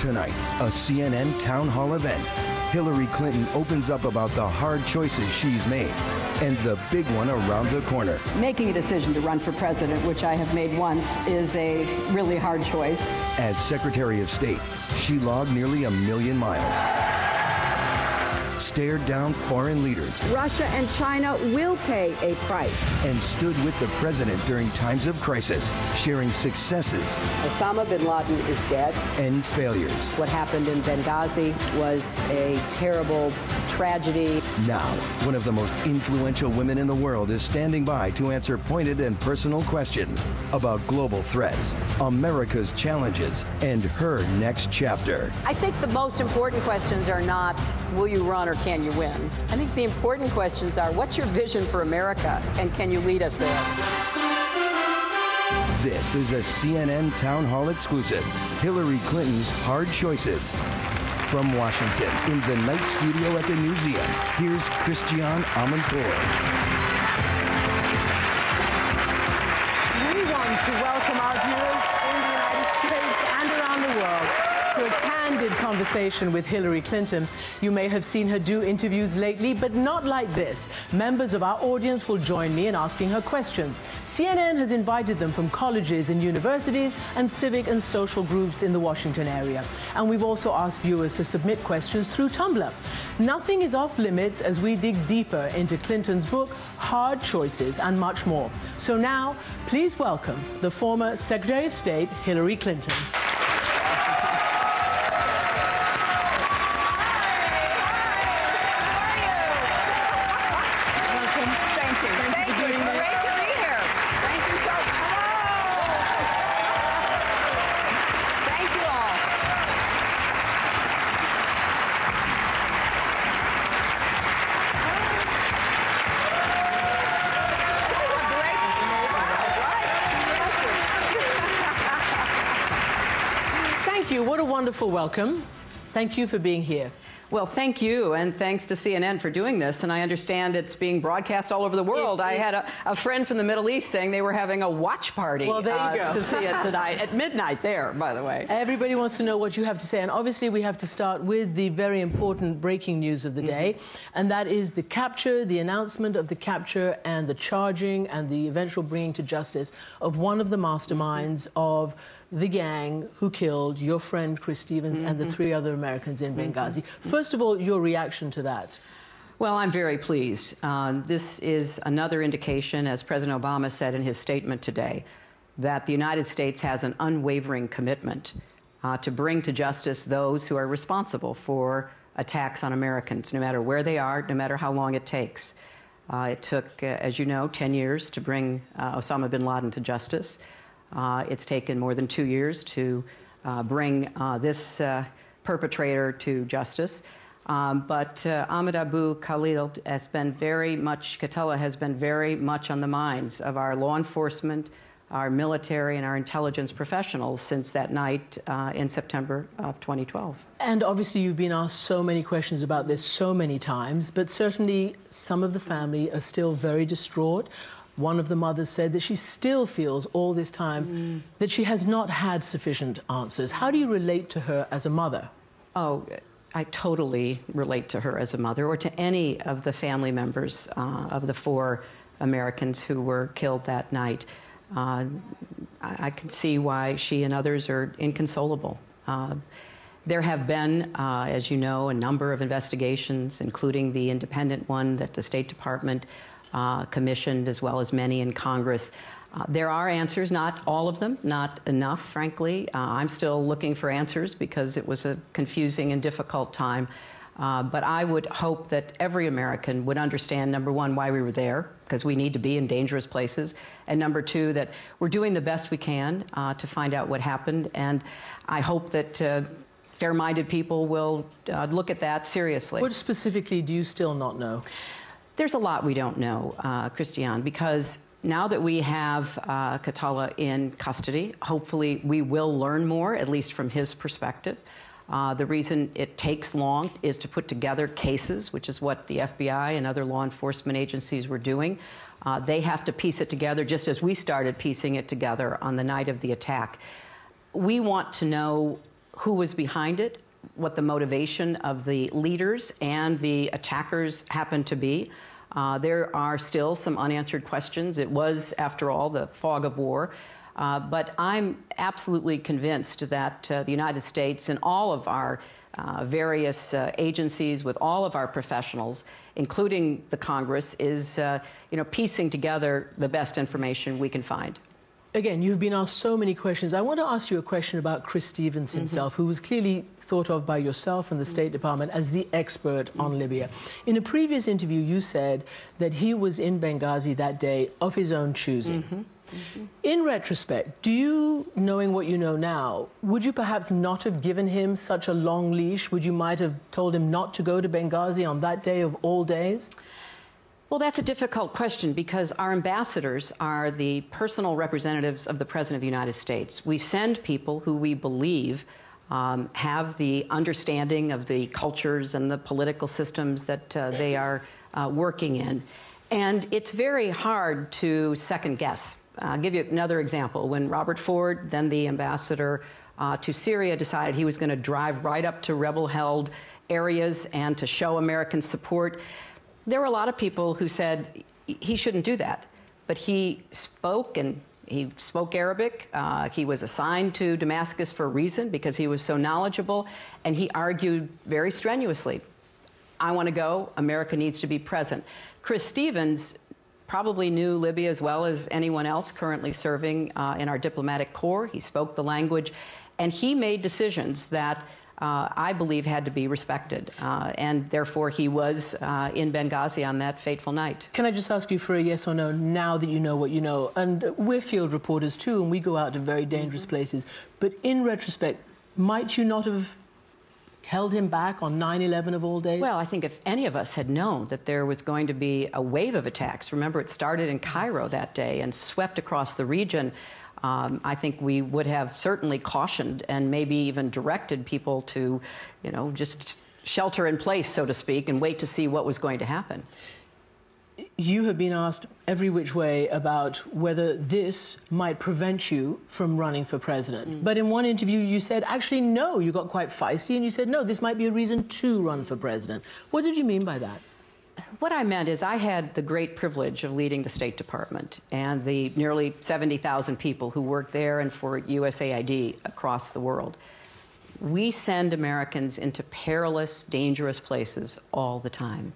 Tonight, a CNN town hall event. Hillary Clinton opens up about the hard choices she's made and the big one around the corner. Making a decision to run for president, which I have made once, is a really hard choice. As Secretary of State, she logged nearly 1 million miles. Stared down foreign leaders. Russia and China will pay a price. And stood with the president during times of crisis, sharing successes. Osama bin Laden is dead. And failures. What happened in Benghazi was a terrible tragedy. Now, one of the most influential women in the world is standing by to answer pointed and personal questions about global threats, America's challenges, and her next chapter. I think the most important questions are not, will you run or can you win? I think the important questions are, what's your vision for America, and can you lead us there? This is a CNN Town Hall exclusive. Hillary Clinton's Hard Choices. From Washington, in the night studio at the Newseum, here's Christiane Amanpour. We want to welcome our viewers in the United States and around the world to a candid conversation with Hillary Clinton. You may have seen her do interviews lately, but not like this. Members of our audience will join me in asking her questions. CNN has invited them from colleges and universities and civic and social groups in the Washington area. And we've also asked viewers to submit questions through Tumblr. Nothing is off limits as we dig deeper into Clinton's book, Hard Choices, and much more. So now, please welcome the former Secretary of State, Hillary Clinton. What a wonderful welcome. Thank you for being here. Well, thank you, and thanks to CNN for doing this. And I understand it's being broadcast all over the world. I had a friend from the Middle East saying they were having a watch party well, there you go. to see it tonight, at midnight there, by the way. Everybody wants to know what you have to say. And obviously, we have to start with the very important breaking news of the day. And that is the capture, the announcement of the capture and the charging and the eventual bringing to justice of one of the masterminds of the gang who killed your friend Chris Stevens and the 3 other Americans in Benghazi. First of all, your reaction to that? Well, I'm very pleased. This is another indication, as President Obama said in his statement today, that the United States has an unwavering commitment to bring to justice those who are responsible for attacks on Americans, no matter where they are, no matter how long it takes. It took, as you know, 10 years to bring Osama bin Laden to justice. It's taken more than 2 years to bring this perpetrator to justice. But Ahmed Abu Khalil has been very much, Qatala has been very much on the minds of our law enforcement, our military, and our intelligence professionals since that night in September of 2012. And obviously you've been asked so many questions about this so many times, but certainly some of the family are still very distraught. One of the mothers said that she still feels all this time that she has not had sufficient answers. How do you relate to her as a mother? Oh, I totally relate to her as a mother, or to any of the family members of the 4 Americans who were killed that night. I can see why she and others are inconsolable. There have been, as you know, a number of investigations, including the independent one that the State Department commissioned, as well as many in Congress. There are answers, not all of them, not enough, frankly. I'm still looking for answers because it was a confusing and difficult time. But I would hope that every American would understand, number one, why we were there, because we need to be in dangerous places, and number 2, that we're doing the best we can to find out what happened. And I hope that fair-minded people will look at that seriously. What specifically do you still not know? There's a lot we don't know, Christiane, because now that we have Qatala in custody, hopefully we will learn more, at least from his perspective. The reason it takes long is to put together cases, which is what the FBI and other law enforcement agencies were doing. They have to piece it together just as we started piecing it together on the night of the attack. We want to know who was behind it, what the motivation of the leaders and the attackers happened to be. There are still some unanswered questions. It was, after all, the fog of war. But I'm absolutely convinced that the United States and all of our various agencies, with all of our professionals, including the Congress, is piecing together the best information we can find. Again, you've been asked so many questions. I want to ask you a question about Chris Stevens himself, who was clearly thought of by yourself and the State Department as the expert on Libya. In a previous interview, you said that he was in Benghazi that day of his own choosing. In retrospect, do you, knowing what you know now, would you perhaps not have given him such a long leash? Would you might have told him not to go to Benghazi on that day of all days? Well, that's a difficult question because our ambassadors are the personal representatives of the President of the United States. We send people who we believe have the understanding of the cultures and the political systems that they are working in. And it's very hard to second guess. I'll give you another example. When Robert Ford, then the ambassador to Syria, decided he was going to drive right up to rebel-held areas and to show American support, there were a lot of people who said he shouldn't do that. But he spoke, and he spoke Arabic. He was assigned to Damascus for a reason, because he was so knowledgeable, and he argued very strenuously. I want to go. America needs to be present. Chris Stevens probably knew Libya as well as anyone else currently serving in our diplomatic corps. He spoke the language, and he made decisions that I believe had to be respected, and therefore he was in Benghazi on that fateful night. Can I just ask you for a yes or no, now that you know what you know? And we're field reporters too, and we go out to very dangerous places. But in retrospect, might you not have held him back on 9/11 of all days? Well, I think if any of us had known that there was going to be a wave of attacks, remember it started in Cairo that day and swept across the region, I think we would have certainly cautioned and maybe even directed people to, just shelter in place, so to speak, and wait to see what was going to happen. You have been asked every which way about whether this might prevent you from running for president. But in one interview you said, actually, no, you got quite feisty, and you said, no, this might be a reason to run for president. What did you mean by that? What I meant is I had the great privilege of leading the State Department and the nearly 70,000 people who work there and for USAID across the world. We send Americans into perilous, dangerous places all the time.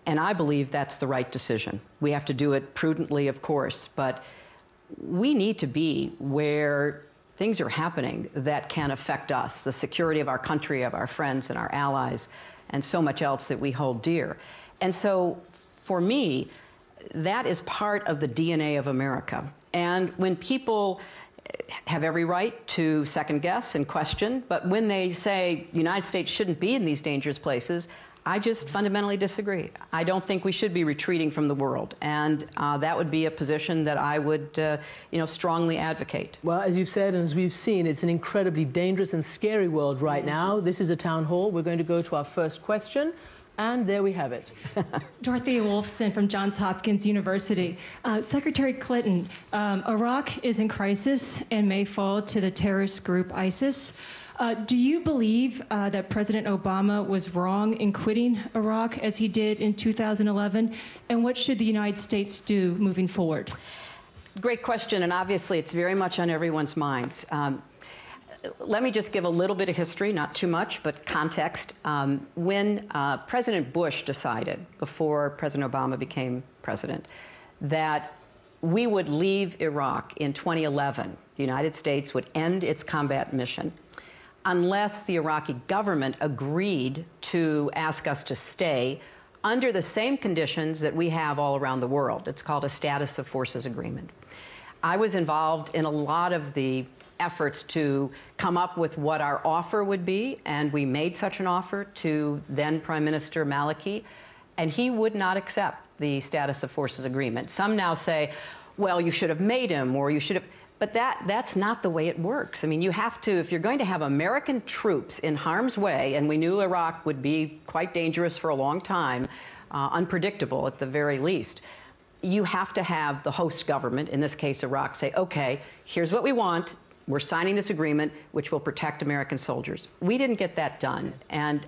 And I believe that's the right decision. We have to do it prudently, of course, but we need to be where things are happening that can affect us, the security of our country, of our friends and our allies, and so much else that we hold dear. And so, for me, that is part of the DNA of America. And when people have every right to second guess and question, but when they say the United States shouldn't be in these dangerous places, I just fundamentally disagree. I don't think we should be retreating from the world, and that would be a position that I would, strongly advocate. Well, as you've said and as we've seen, it's an incredibly dangerous and scary world right now. This is a town hall. We're going to go to our first question, and there we have it. Dorothea Wolfson from Johns Hopkins University. Secretary Clinton, Iraq is in crisis and may fall to the terrorist group ISIS. Do you believe that President Obama was wrong in quitting Iraq as he did in 2011? And what should the United States do moving forward? Great question, and obviously it's very much on everyone's minds. Let me just give a little bit of history, not too much, but context. When President Bush decided, before President Obama became president, that we would leave Iraq in 2011, the United States would end its combat mission unless the Iraqi government agreed to ask us to stay under the same conditions that we have all around the world. It's called a status of forces agreement. I was involved in a lot of the efforts to come up with what our offer would be, and we made such an offer to then Prime Minister Maliki, and he would not accept the status of forces agreement. Some now say, well, you should have made him, or you should have... But that's not the way it works. I mean, you have to, if you're going to have American troops in harm's way, and we knew Iraq would be quite dangerous for a long time, unpredictable at the very least, you have to have the host government, in this case Iraq, say, okay, here's what we want, we're signing this agreement which will protect American soldiers. We didn't get that done. And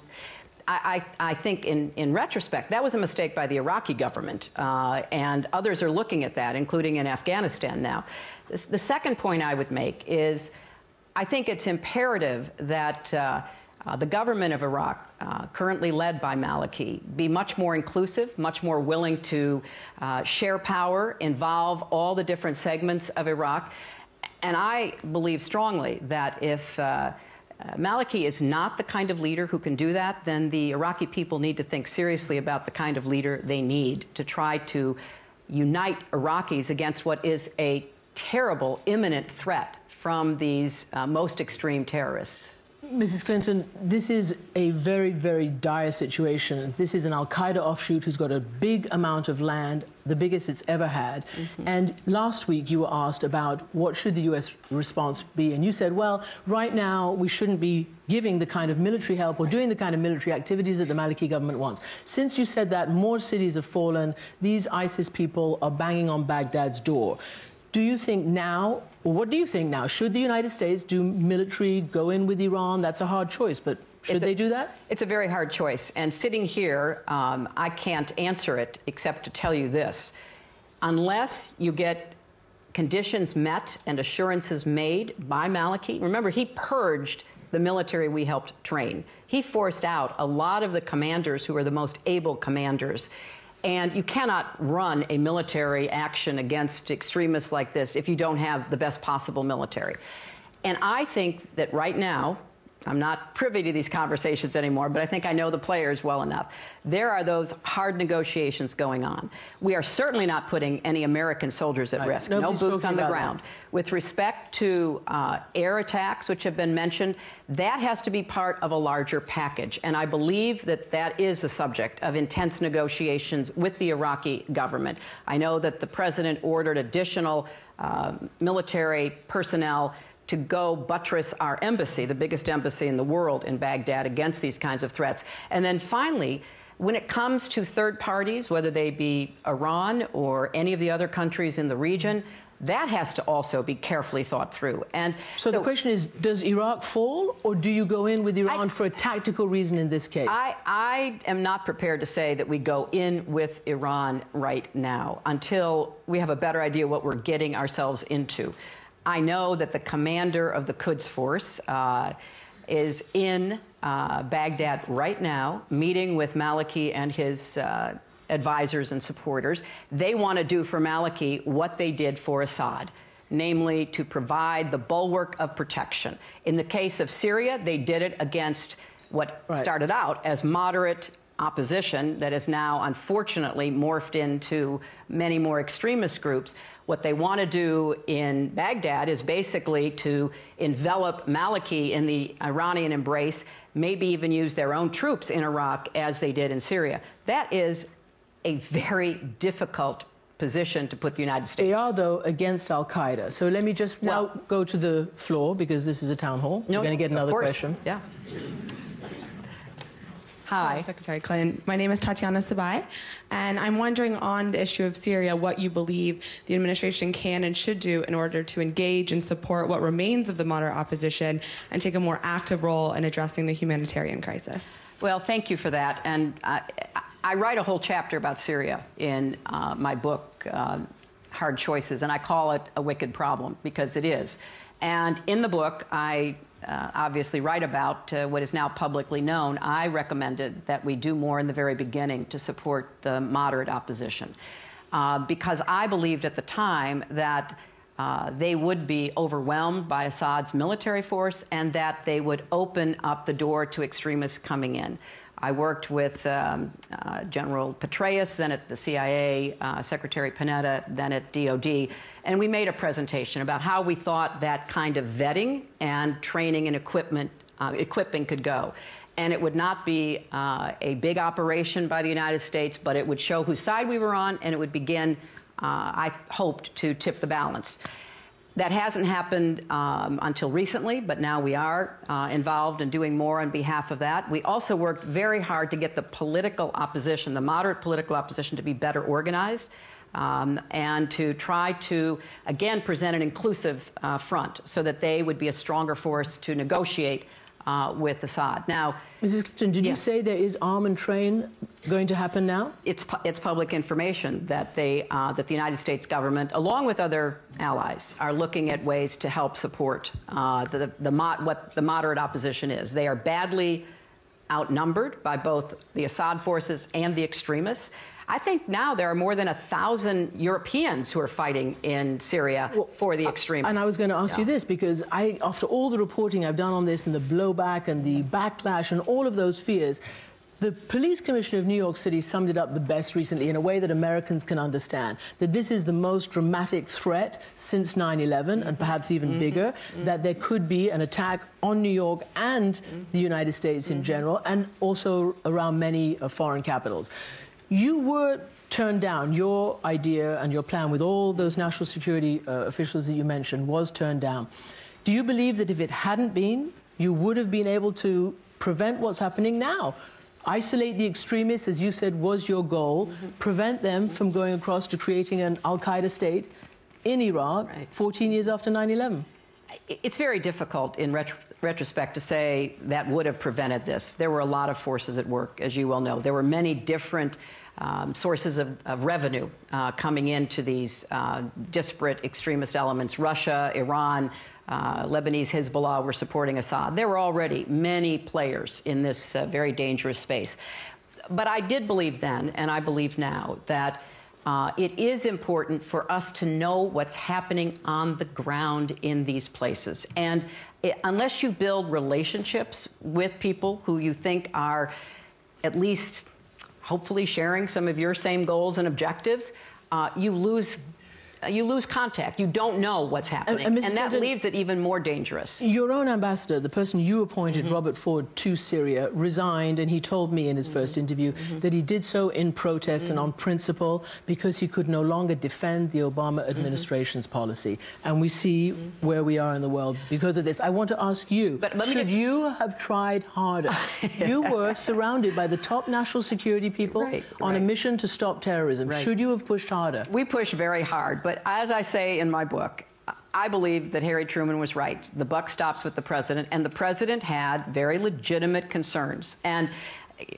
I think in retrospect, that was a mistake by the Iraqi government, and others are looking at that, including in Afghanistan now. The second point I would make is I think it's imperative that the government of Iraq, currently led by Maliki, be much more inclusive, much more willing to share power, involve all the different segments of Iraq. And I believe strongly that if Maliki is not the kind of leader who can do that, then the Iraqi people need to think seriously about the kind of leader they need to try to unite Iraqis against what is a terrible, imminent threat from these most extreme terrorists. Mrs. Clinton, this is a very, very dire situation. This is an al-Qaeda offshoot who's got a big amount of land, the biggest it's ever had. And last week you were asked about what should the U.S. response be, and you said, well, right now we shouldn't be giving the kind of military help or doing the kind of military activities that the Maliki government wants. Since you said that, more cities have fallen. These ISIS people are banging on Baghdad's door. Do you think now, or what do you think now? Should the United States do military, go in with Iran? That's a hard choice, but should they do that? It's a very hard choice. And sitting here, I can't answer it except to tell you this. Unless you get conditions met and assurances made by Maliki, remember, he purged the military we helped train. He forced out a lot of the commanders who are the most able commanders. And you cannot run a military action against extremists like this if you don't have the best possible military. And I think that right now, I'm not privy to these conversations anymore, but I think I know the players well enough. There are those hard negotiations going on. We are certainly not putting any American soldiers at risk. No boots on the ground. With respect to air attacks, which have been mentioned, that has to be part of a larger package. And I believe that that is the subject of intense negotiations with the Iraqi government. I know that the president ordered additional military personnel to go buttress our embassy, the biggest embassy in the world in Baghdad, against these kinds of threats. And then finally, when it comes to third parties, whether they be Iran or any of the other countries in the region, that has to also be carefully thought through. And so the question is, does Iraq fall, or do you go in with Iran for a tactical reason in this case? I am not prepared to say that we go in with Iran right now until we have a better idea what we're getting ourselves into. I know that the commander of the Quds Force is in Baghdad right now, meeting with Maliki and his advisors and supporters. They want to do for Maliki what they did for Assad, namely to provide the bulwark of protection. In the case of Syria, they did it against what started out as moderate opposition that has now unfortunately morphed into many more extremist groups. What they want to do in Baghdad is basically to envelop Maliki in the Iranian embrace, maybe even use their own troops in Iraq as they did in Syria. That is a very difficult position to put the United States. They are, though, against al-Qaeda. So let me just now go to the floor, because this is a town hall. You're going to get another question. Yeah. Hi. Secretary Clinton. My name is Tatiana Sabai, and I'm wondering on the issue of Syria what you believe the administration can and should do in order to engage and support what remains of the moderate opposition and take a more active role in addressing the humanitarian crisis. Well, thank you for that. And I write a whole chapter about Syria in my book, Hard Choices, and I call it a wicked problem, because it is. And in the book, I obviously write about what is now publicly known. I recommended that we do more in the very beginning to support the moderate opposition, because I believed at the time that they would be overwhelmed by Assad's military force and that they would open up the door to extremists coming in. I worked with General Petraeus, then at the CIA, Secretary Panetta, then at DOD, and we made a presentation about how we thought that kind of vetting and training and equipping could go. And it would not be a big operation by the United States, but it would show whose side we were on, and it would begin, I hoped, to tip the balance. That hasn't happened until recently, but now we are involved in doing more on behalf of that. We also worked very hard to get the political opposition, the moderate political opposition, to be better organized. and to try to, again, present an inclusive front so that they would be a stronger force to negotiate with Assad. Now, Mrs. Clinton, did you yes. say there is arm and train going to happen now? It's public information that that the United States government, along with other allies, are looking at ways to help support what the moderate opposition is. They are badly outnumbered by both the Assad forces and the extremists. I think now there are more than 1,000 Europeans who are fighting in Syria for the extremists. And I was going to ask you this, because after all the reporting I've done on this and the blowback and the backlash and all of those fears, the police commissioner of New York City summed it up the best recently in a way that Americans can understand, that this is the most dramatic threat since 9/11 and perhaps even bigger, that there could be an attack on New York and the United States in general, and also around many foreign capitals. You were turned down. Your idea and your plan with all those national security officials that you mentioned was turned down. Do you believe that if it hadn't been, you would have been able to prevent what's happening now? Isolate the extremists, as you said, was your goal. Prevent them from going across to creating an al-Qaeda state in Iraq 14 years after 9/11. It's very difficult in retrospect to say that would have prevented this. There were a lot of forces at work, as you well know. There were many different sources of revenue coming into these disparate extremist elements. Russia, Iran, Lebanese Hezbollah were supporting Assad. There were already many players in this very dangerous space. But I did believe then, and I believe now, that it is important for us to know what's happening on the ground in these places. And unless you build relationships with people who you think are at least hopefully sharing some of your same goals and objectives, you lose contact. You don't know what's happening. And that Clinton, leaves it even more dangerous. Your own ambassador, the person you appointed, Robert Ford, to Syria, resigned, and he told me in his first interview that he did so in protest and on principle because he could no longer defend the Obama administration's policy. And we see where we are in the world because of this. I want to ask you, should you have tried harder? You were surrounded by the top national security people on a mission to stop terrorism. Should you have pushed harder? We pushed very hard. But as I say in my book, I believe that Harry Truman was right. The buck stops with the president, and the president had very legitimate concerns. And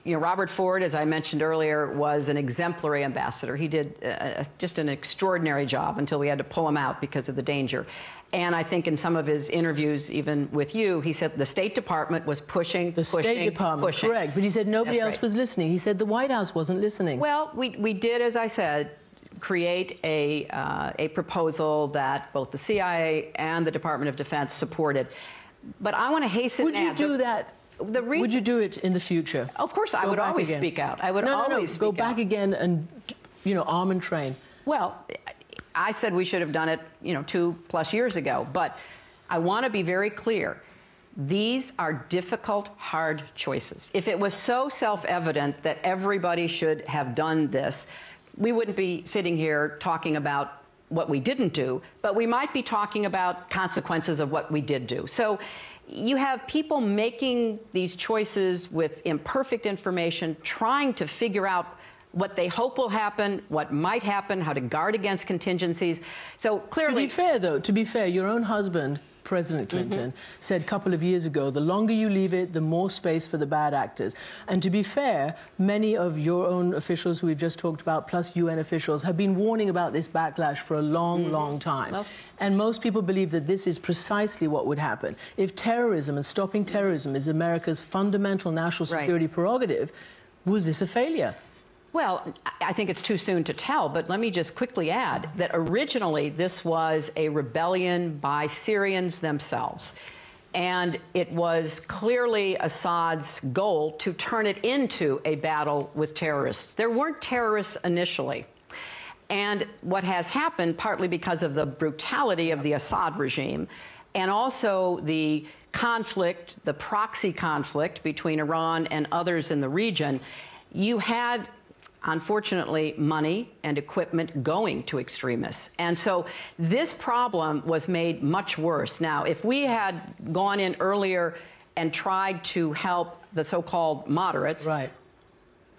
Robert Ford, as I mentioned earlier, was an exemplary ambassador. He did just an extraordinary job until we had to pull him out because of the danger. And I think in some of his interviews, even with you, he said the State Department was pushing, State Department, correct. But he said nobody else was listening. He said the White House wasn't listening. Well, we did, as I said, create a proposal that both the CIA and the Department of Defense supported. But I want to hasten Would you do that? Would you do it in the future? Of course, I would always speak out. I would always go back again and, arm and train. Well, I said we should have done it, 2+ years ago. But I want to be very clear. These are difficult, hard choices. If it was so self-evident that everybody should have done this, we wouldn't be sitting here talking about what we didn't do, but we might be talking about consequences of what we did do. So you have people making these choices with imperfect information, trying to figure out what they hope will happen, what might happen, how to guard against contingencies. So clearly... To be fair, your own husband, President Clinton, said a couple of years ago, the longer you leave it, the more space for the bad actors. And to be fair, many of your own officials who we've just talked about, plus UN officials, have been warning about this backlash for a long, long time. Well, and most people believe that this is precisely what would happen. If terrorism and stopping terrorism is America's fundamental national security prerogative, was this a failure? Well, I think it's too soon to tell, but let me just quickly add that originally this was a rebellion by Syrians themselves. And it was clearly Assad's goal to turn it into a battle with terrorists. There weren't terrorists initially. And what has happened, partly because of the brutality of the Assad regime, and also the conflict, the proxy conflict between Iran and others in the region, you had, unfortunately, money and equipment going to extremists. And so this problem was made much worse. Now, if we had gone in earlier and tried to help the so-called moderates,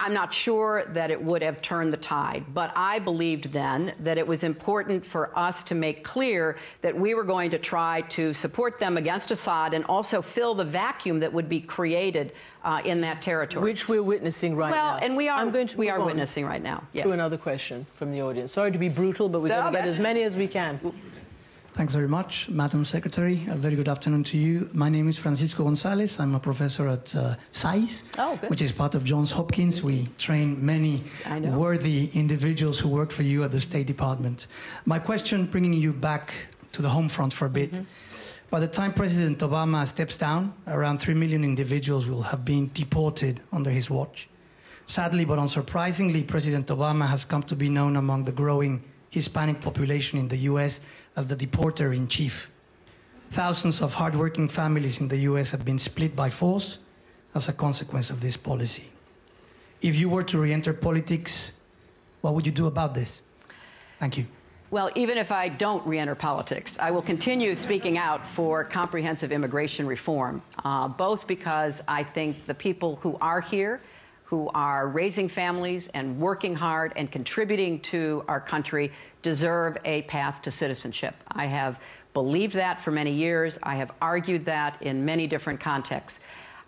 I'm not sure that it would have turned the tide, but I believed then that it was important for us to make clear that we were going to try to support them against Assad and also fill the vacuum that would be created in that territory. Which we're witnessing right now. Well, and we are witnessing right now. Yes. To another question from the audience. Sorry to be brutal, but we're going to get as many as we can. Thanks very much, Madam Secretary. A very good afternoon to you. My name is Francisco Gonzalez. I'm a professor at SAIS, which is part of Johns Hopkins. We train many worthy individuals who work for you at the State Department. My question, bringing you back to the home front for a bit. By the time President Obama steps down, around 3 million individuals will have been deported under his watch. Sadly, but unsurprisingly, President Obama has come to be known among the growing Hispanic population in the U.S. as the deporter-in-chief. Thousands of hardworking families in the U.S. have been split by force as a consequence of this policy. If you were to re-enter politics, what would you do about this? Thank you. Well, even if I don't re-enter politics, I will continue speaking out for comprehensive immigration reform, both because I think the people who are here, who are raising families and working hard and contributing to our country, deserve a path to citizenship. I have believed that for many years. I have argued that in many different contexts.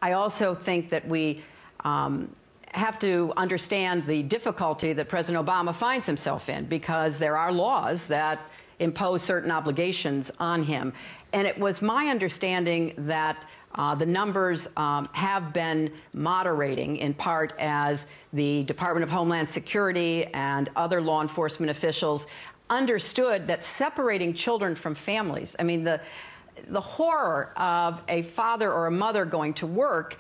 I also think that we have to understand the difficulty that President Obama finds himself in, because there are laws that impose certain obligations on him. And it was my understanding that the numbers have been moderating, in part as the Department of Homeland Security and other law enforcement officials understood that separating children from families, I mean, the horror of a father or a mother going to work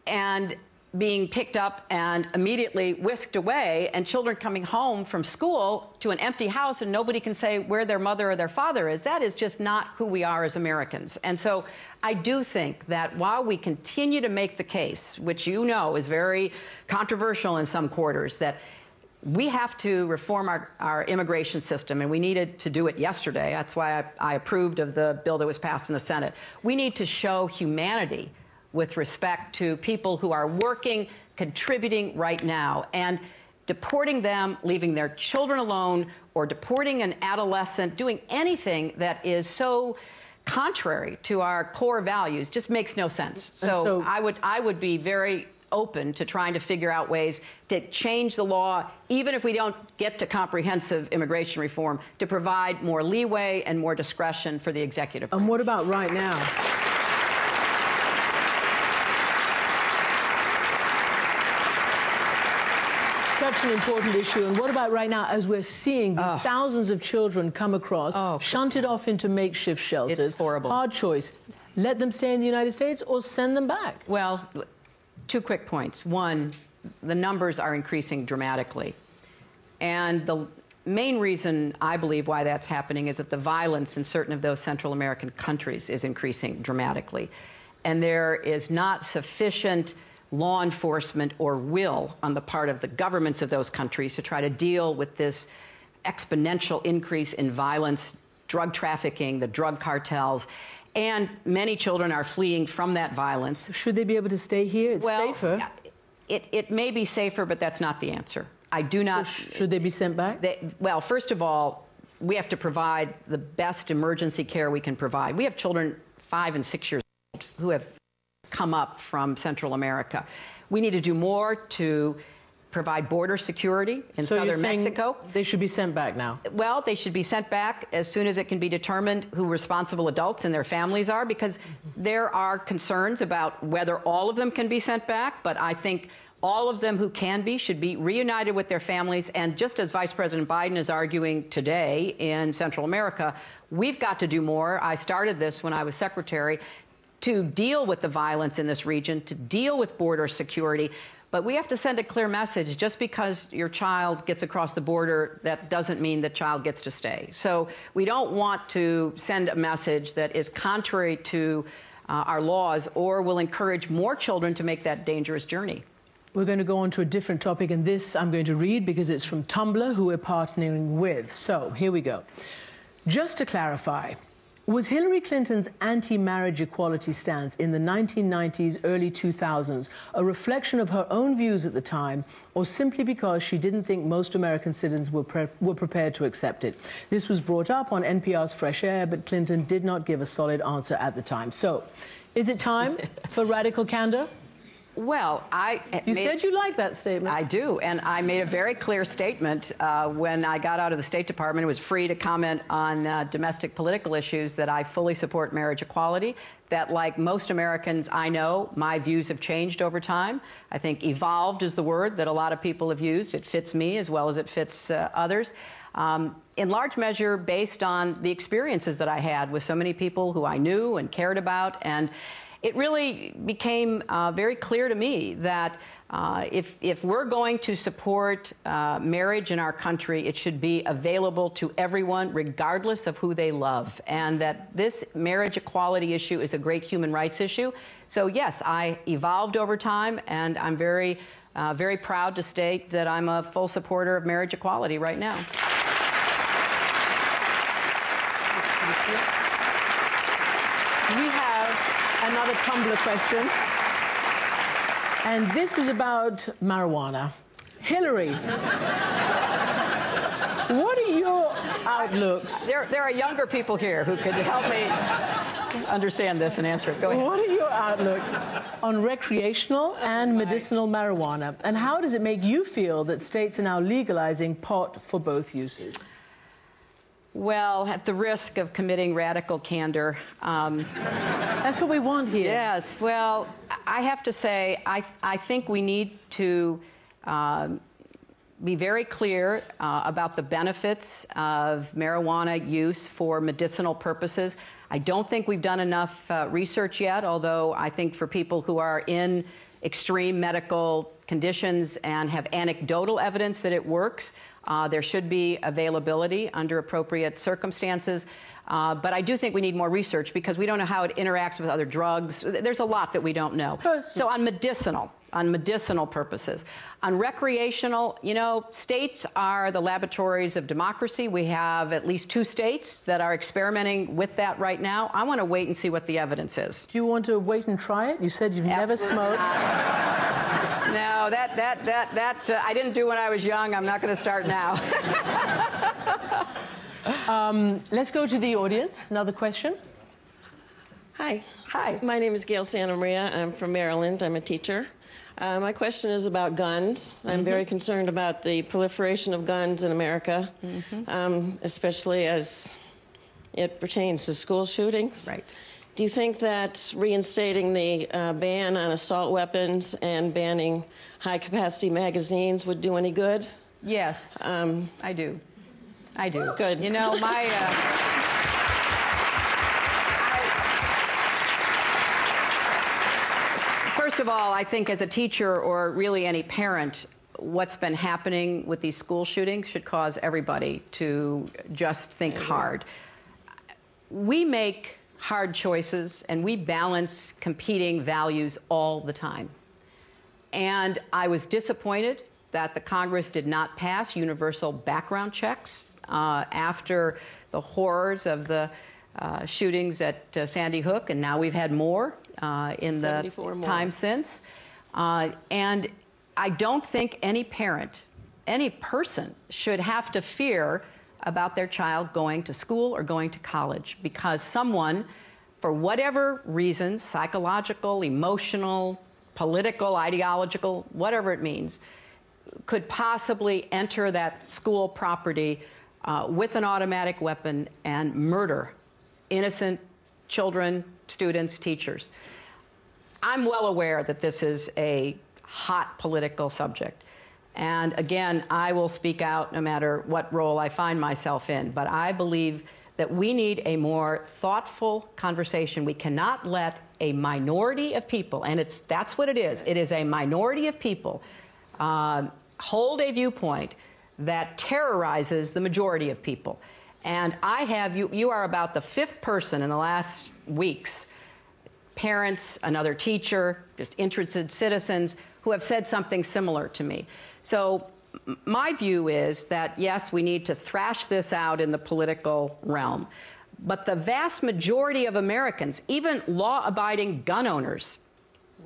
and being picked up and immediately whisked away, and children coming home from school to an empty house and nobody can say where their mother or their father is. That is just not who we are as Americans. And so I do think that while we continue to make the case, which you know is very controversial in some quarters, that we have to reform our immigration system, and we needed to do it yesterday. That's why I approved of the bill that was passed in the Senate. We need to show humanity with respect to people who are working, contributing right now, and deporting them, leaving their children alone, or deporting an adolescent, doing anything that is so contrary to our core values just makes no sense. So I would be very open to trying to figure out ways to change the law, even if we don't get to comprehensive immigration reform, to provide more leeway and more discretion for the executive branch. And what about right now? Such an important issue. And what about right now, as we're seeing these thousands of children come across, shunted off into makeshift shelters? It's horrible. Hard choice. Let them stay in the United States or send them back? Well, 2 quick points. One, the numbers are increasing dramatically. And the main reason I believe why that's happening is that the violence in certain of those Central American countries is increasing dramatically. And there is not sufficient law enforcement or will on the part of the governments of those countries to try to deal with this exponential increase in violence, drug trafficking, the drug cartels, and many children are fleeing from that violence. Should they be able to stay here? It's safer. It may be safer, but that's not the answer. I do not. So should they be sent back? Well, first of all, we have to provide the best emergency care we can provide. We have children 5 and 6 years old who have come up from Central America. We need to do more to provide border security in southern Mexico. They should be sent back now? Well, they should be sent back as soon as it can be determined who responsible adults and their families are, because there are concerns about whether all of them can be sent back, but I think all of them who can be should be reunited with their families. And just as Vice President Biden is arguing today in Central America, we've got to do more. I started this when I was secretary, to deal with the violence in this region, to deal with border security. But we have to send a clear message. Just because your child gets across the border, that doesn't mean the child gets to stay. So we don't want to send a message that is contrary to our laws or will encourage more children to make that dangerous journey. We're going to go on to a different topic, and this I'm going to read because it's from Tumblr, who we're partnering with. So here we go. Just to clarify, Was Hillary Clinton's anti-marriage equality stance in the 1990s, early 2000s a reflection of her own views at the time, or simply because she didn't think most American citizens were prepared to accept it? This was brought up on NPR's Fresh Air, but Clinton did not give a solid answer at the time. So, is it time for radical candor? Well, You said you liked that statement. I do, and I made a very clear statement when I got out of the State Department. It was free to comment on domestic political issues that I fully support marriage equality, that like most Americans I know, my views have changed over time. I think evolved is the word that a lot of people have used. It fits me as well as it fits others. In large measure based on the experiences that I had with so many people who I knew and cared about, and it really became very clear to me that if we're going to support marriage in our country, it should be available to everyone, regardless of who they love, and that this marriage equality issue is a great human rights issue. So yes, I evolved over time, and I'm very, very proud to state that I'm a full supporter of marriage equality right now. We have another Tumblr question, and this is about marijuana. Hillary, what are your outlooks? There are younger people here who could help me understand this and answer it. Go ahead. What are your outlooks on recreational and medicinal marijuana, and how does it make you feel that states are now legalizing pot for both uses? Well, at the risk of committing radical candor. That's what we want here. Yes, well, I have to say, I think we need to be very clear about the benefits of marijuana use for medicinal purposes. I don't think we've done enough research yet, although I think for people who are in extreme medical conditions and have anecdotal evidence that it works, there should be availability under appropriate circumstances. But I do think we need more research because we don't know how it interacts with other drugs. There's a lot that we don't know. So on medicinal purposes. On recreational, you know, states are the laboratories of democracy. We have at least 2 states that are experimenting with that right now. I want to wait and see what the evidence is. Do you want to wait and try it? You said you've never smoked. No, I didn't do when I was young. I'm not going to start now. Let's go to the audience. Another question. Hi. Hi. My name is Gail Santa Maria. I'm from Maryland. I'm a teacher. My question is about guns. I'm very concerned about the proliferation of guns in America, especially as it pertains to school shootings. Right. Do you think that reinstating the ban on assault weapons and banning high-capacity magazines would do any good? Yes, I do. I do. Good. You know, first of all, I think as a teacher or really any parent, what's been happening with these school shootings should cause everybody to just think hard. We make hard choices and we balance competing values all the time. And I was disappointed that the Congress did not pass universal background checks after the horrors of the shootings at Sandy Hook, and now we've had more in the time since. And I don't think any parent, any person should have to fear about their child going to school or going to college because someone, for whatever reasons, psychological, emotional, political, ideological, whatever it means, could possibly enter that school property with an automatic weapon and murder innocent children, students, teachers. I'm well aware that this is a hot political subject. And again, I will speak out no matter what role I find myself in. But I believe that we need a more thoughtful conversation. We cannot let a minority of people, and that's what it is a minority of people, hold a viewpoint that terrorizes the majority of people. And you are about the 5th person in the last weeks, parents, another teacher, just interested citizens, who have said something similar to me. So my view is that, yes, we need to thrash this out in the political realm. But the vast majority of Americans, even law-abiding gun owners,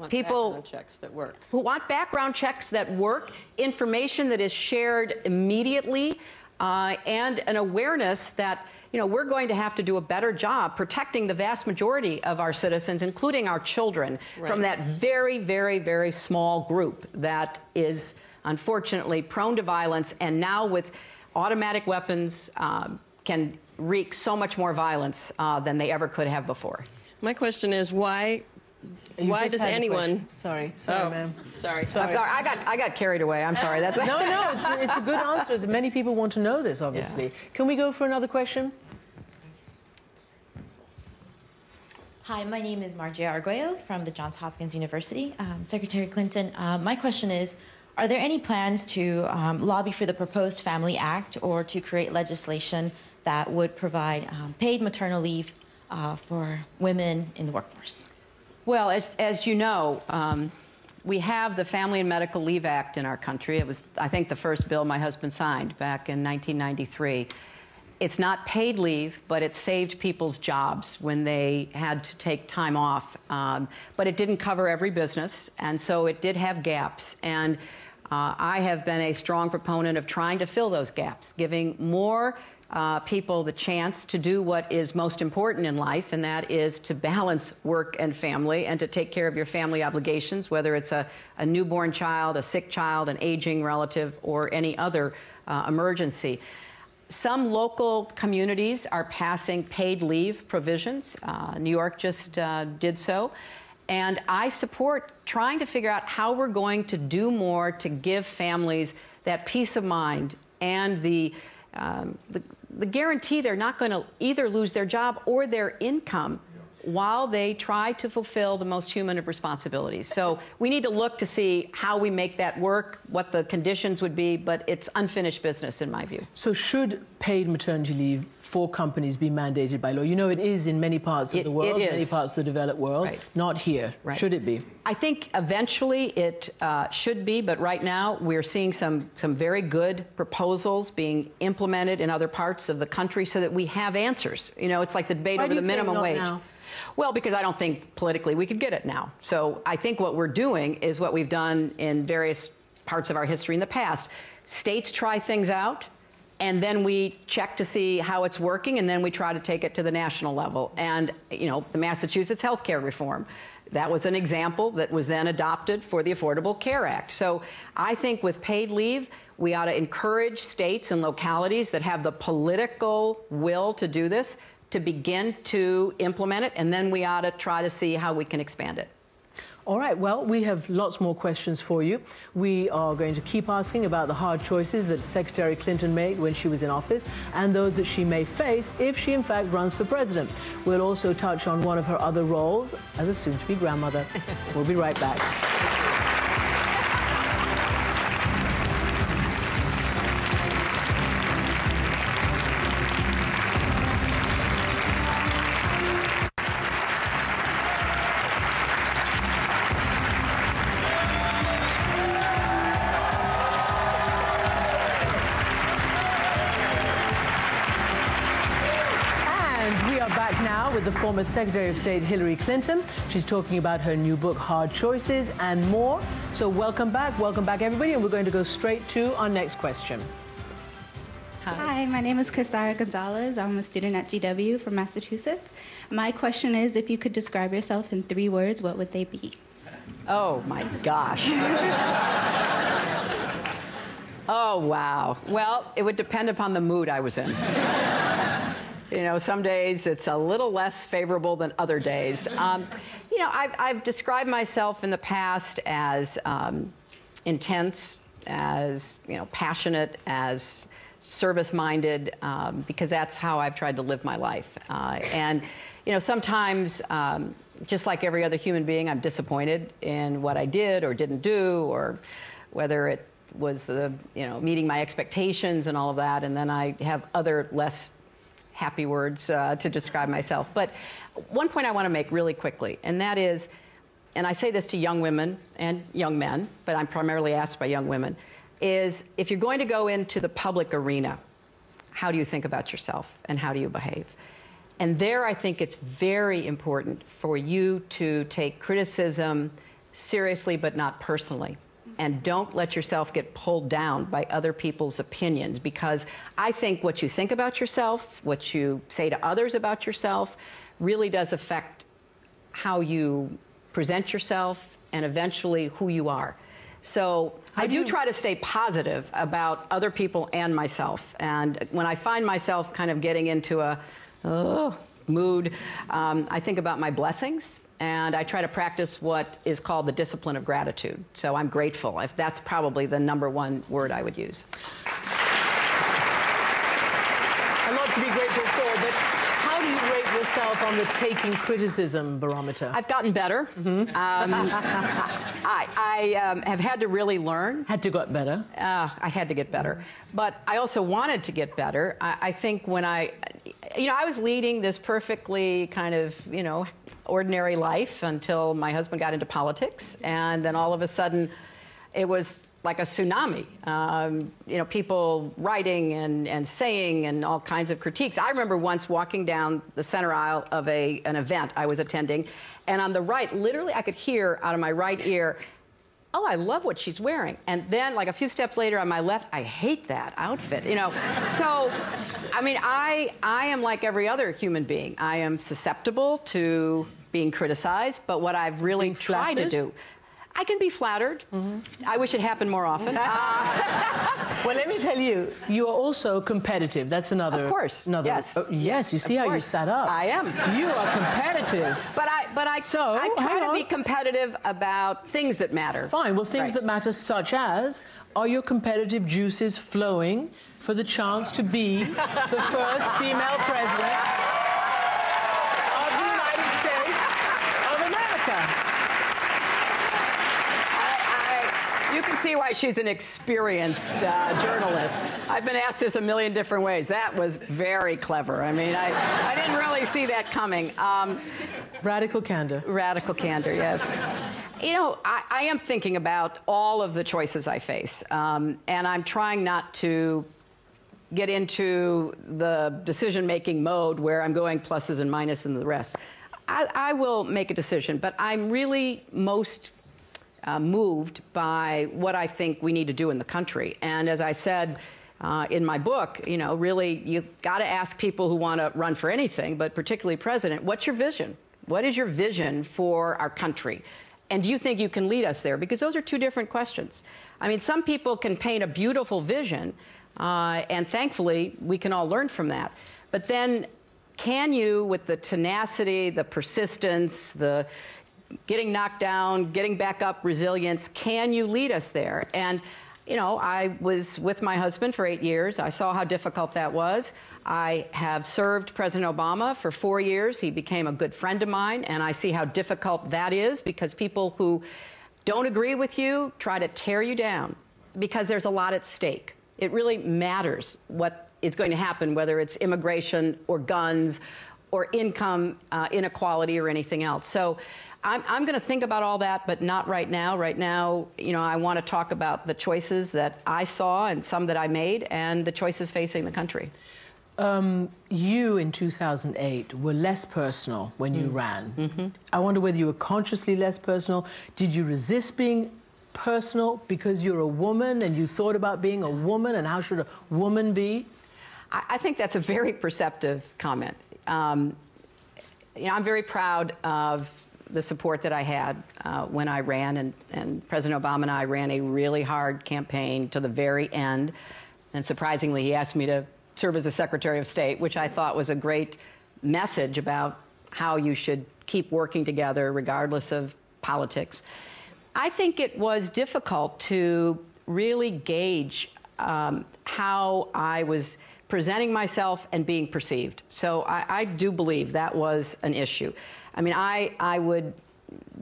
people background checks that work. Who want background checks that work, information that is shared immediately, and an awareness that, you know, we're going to have to do a better job protecting the vast majority of our citizens, including our children, from that very, very, very small group that is unfortunately prone to violence, and now with automatic weapons can wreak so much more violence than they ever could have before. My question is, why does anyone? Sorry, ma'am. Sorry. I got carried away. I'm sorry. That's no. It's a good answer. Many people want to know this, obviously. Yeah. Can we go for another question? Hi, my name is Margie Arguello from the Johns Hopkins University. Secretary Clinton, my question is, are there any plans to lobby for the proposed Family Act or to create legislation that would provide paid maternal leave for women in the workforce? Well, as you know, we have the Family and Medical Leave Act in our country. It was, I think, the first bill my husband signed back in 1993. It's not paid leave, but it saved people's jobs when they had to take time off. But it didn't cover every business, and so it did have gaps. And I have been a strong proponent of trying to fill those gaps, giving more people the chance to do what is most important in life, and that is to balance work and family and to take care of your family obligations, whether it's a newborn child, a sick child, an aging relative, or any other emergency. Some local communities are passing paid leave provisions. New York just did so. And I support trying to figure out how we're going to do more to give families that peace of mind and the guarantee they're not going to either lose their job or their income while they try to fulfill the most human of responsibilities. So we need to look to see how we make that work, what the conditions would be, but it's unfinished business in my view. So should paid maternity leave for companies be mandated by law? You know, it is in many parts of the world, many parts of the developed world, not here. Should it be? I think eventually it should be, but right now we're seeing some very good proposals being implemented in other parts of the country so that we have answers. You know, it's like the debate over the minimum wage. Now? Well, because I don't think politically we could get it now. So I think what we're doing is what we've done in various parts of our history in the past. States try things out, and then we check to see how it's working, and then we try to take it to the national level. And, you know, the Massachusetts health care reform, that was an example that was then adopted for the Affordable Care Act. So I think with paid leave, we ought to encourage states and localities that have the political will to do this to begin to implement it, and then we ought to try to see how we can expand it. All right, well, we have lots more questions for you. We are going to keep asking about the hard choices that Secretary Clinton made when she was in office and those that she may face if she in fact runs for president. We'll also touch on one of her other roles as a soon-to-be grandmother. We'll be right back. The former Secretary of State Hillary Clinton. She's talking about her new book, Hard Choices, and more. So welcome back, everybody, and we're going to go straight to our next question. Hi, my name is Christiane Gonzalez. I'm a student at GW from Massachusetts. My question is, if you could describe yourself in 3 words, what would they be? Oh, my gosh. Oh, wow. Well, it would depend upon the mood I was in. You know, some days it's a little less favorable than other days. You know, I've described myself in the past as intense, as, you know, passionate, as service-minded, because that's how I've tried to live my life. And, you know, sometimes, just like every other human being, I'm disappointed in what I did or didn't do, or whether it was the, you know, meeting my expectations and all of that, and then I have other less happy words to describe myself. But one point I want to make really quickly, and that is, and I say this to young women and young men, but I'm primarily asked by young women, is if you're going to go into the public arena, how do you think about yourself and how do you behave? And there I think it's very important for you to take criticism seriously but not personally. And don't let yourself get pulled down by other people's opinions, because I think what you think about yourself, what you say to others about yourself, really does affect how you present yourself and eventually who you are. So I do try to stay positive about other people and myself. And when I find myself kind of getting into a mood, I think about my blessings, and I try to practice what is called the discipline of gratitude. So I'm grateful. That's probably the #1 word I would use. A lot to be grateful for, but how do you rate yourself on the taking criticism barometer? I've gotten better. I have had to really learn. Had to get better? I had to get better. But I also wanted to get better. I think when I was leading this perfectly kind of, ordinary life until my husband got into politics. And then all of a sudden, it was like a tsunami. People writing and saying and all kinds of critiques. I remember once walking down the center aisle of an event I was attending, and on the right, literally I could hear out of my right ear, "Oh, I love what she's wearing." And then, like a few steps later on my left, "I hate that outfit." So, I am like every other human being. I am susceptible to being criticized, but what I've really tried to do, I can be flattered. I wish it happened more often. Well, let me tell you, you are also competitive. That's another. Of course. Yes. Yes. You see how you sat up. I am. You are competitive. But I try to be competitive about things that matter. Fine. Well, things that matter, such as, are your competitive juices flowing for the chance to be the first female president of the United States of America? You can see why she's an experienced journalist. I've been asked this a million different ways. That was very clever. I didn't really see that coming. Radical candor. Radical candor, yes. I am thinking about all of the choices I face, and I'm trying not to get into the decision-making mode where I'm going pluses and minuses and the rest. I will make a decision, but I'm really most moved by what I think we need to do in the country. And as I said in my book, really, you've got to ask people who want to run for anything, but particularly president, what's your vision? What is your vision for our country? And do you think you can lead us there? Because those are two different questions. Some people can paint a beautiful vision, and thankfully, we can all learn from that. But then, can you, with the tenacity, the persistence, the getting knocked down, getting back up, resilience, can you lead us there? And, I was with my husband for 8 years. I saw how difficult that was. I have served President Obama for 4 years. He became a good friend of mine, and I see how difficult that is because people who don't agree with you try to tear you down because there's a lot at stake. It really matters what is going to happen, whether it's immigration or guns or income inequality or anything else. So I'm going to think about all that, but not right now. Right now, I want to talk about the choices that I saw and some that I made and the choices facing the country. You, in 2008, were less personal when you ran. I wonder whether you were consciously less personal. Did you resist being personal because you're a woman and you thought about being a woman and how should a woman be? I think that's a very perceptive comment. I'm very proud of the support that I had when I ran, and President Obama and I ran a really hard campaign to the very end. And surprisingly, he asked me to serve as a Secretary of State, which I thought was a great message about how you should keep working together regardless of politics. I think it was difficult to really gauge how I was presenting myself and being perceived. So I do believe that was an issue. I would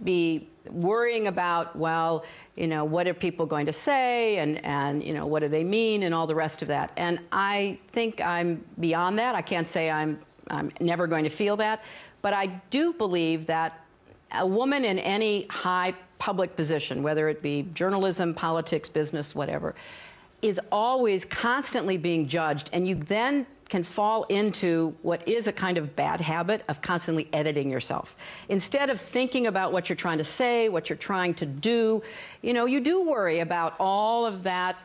be worrying about, well, what are people going to say and what do they mean and all the rest of that. And I think I'm beyond that. I can't say I'm never going to feel that. But I do believe that a woman in any high public position, whether it be journalism, politics, business, whatever, is always constantly being judged. And you then can fall into what is a kind of bad habit of constantly editing yourself. Instead of thinking about what you're trying to say, what you're trying to do, you know, you do worry about all of that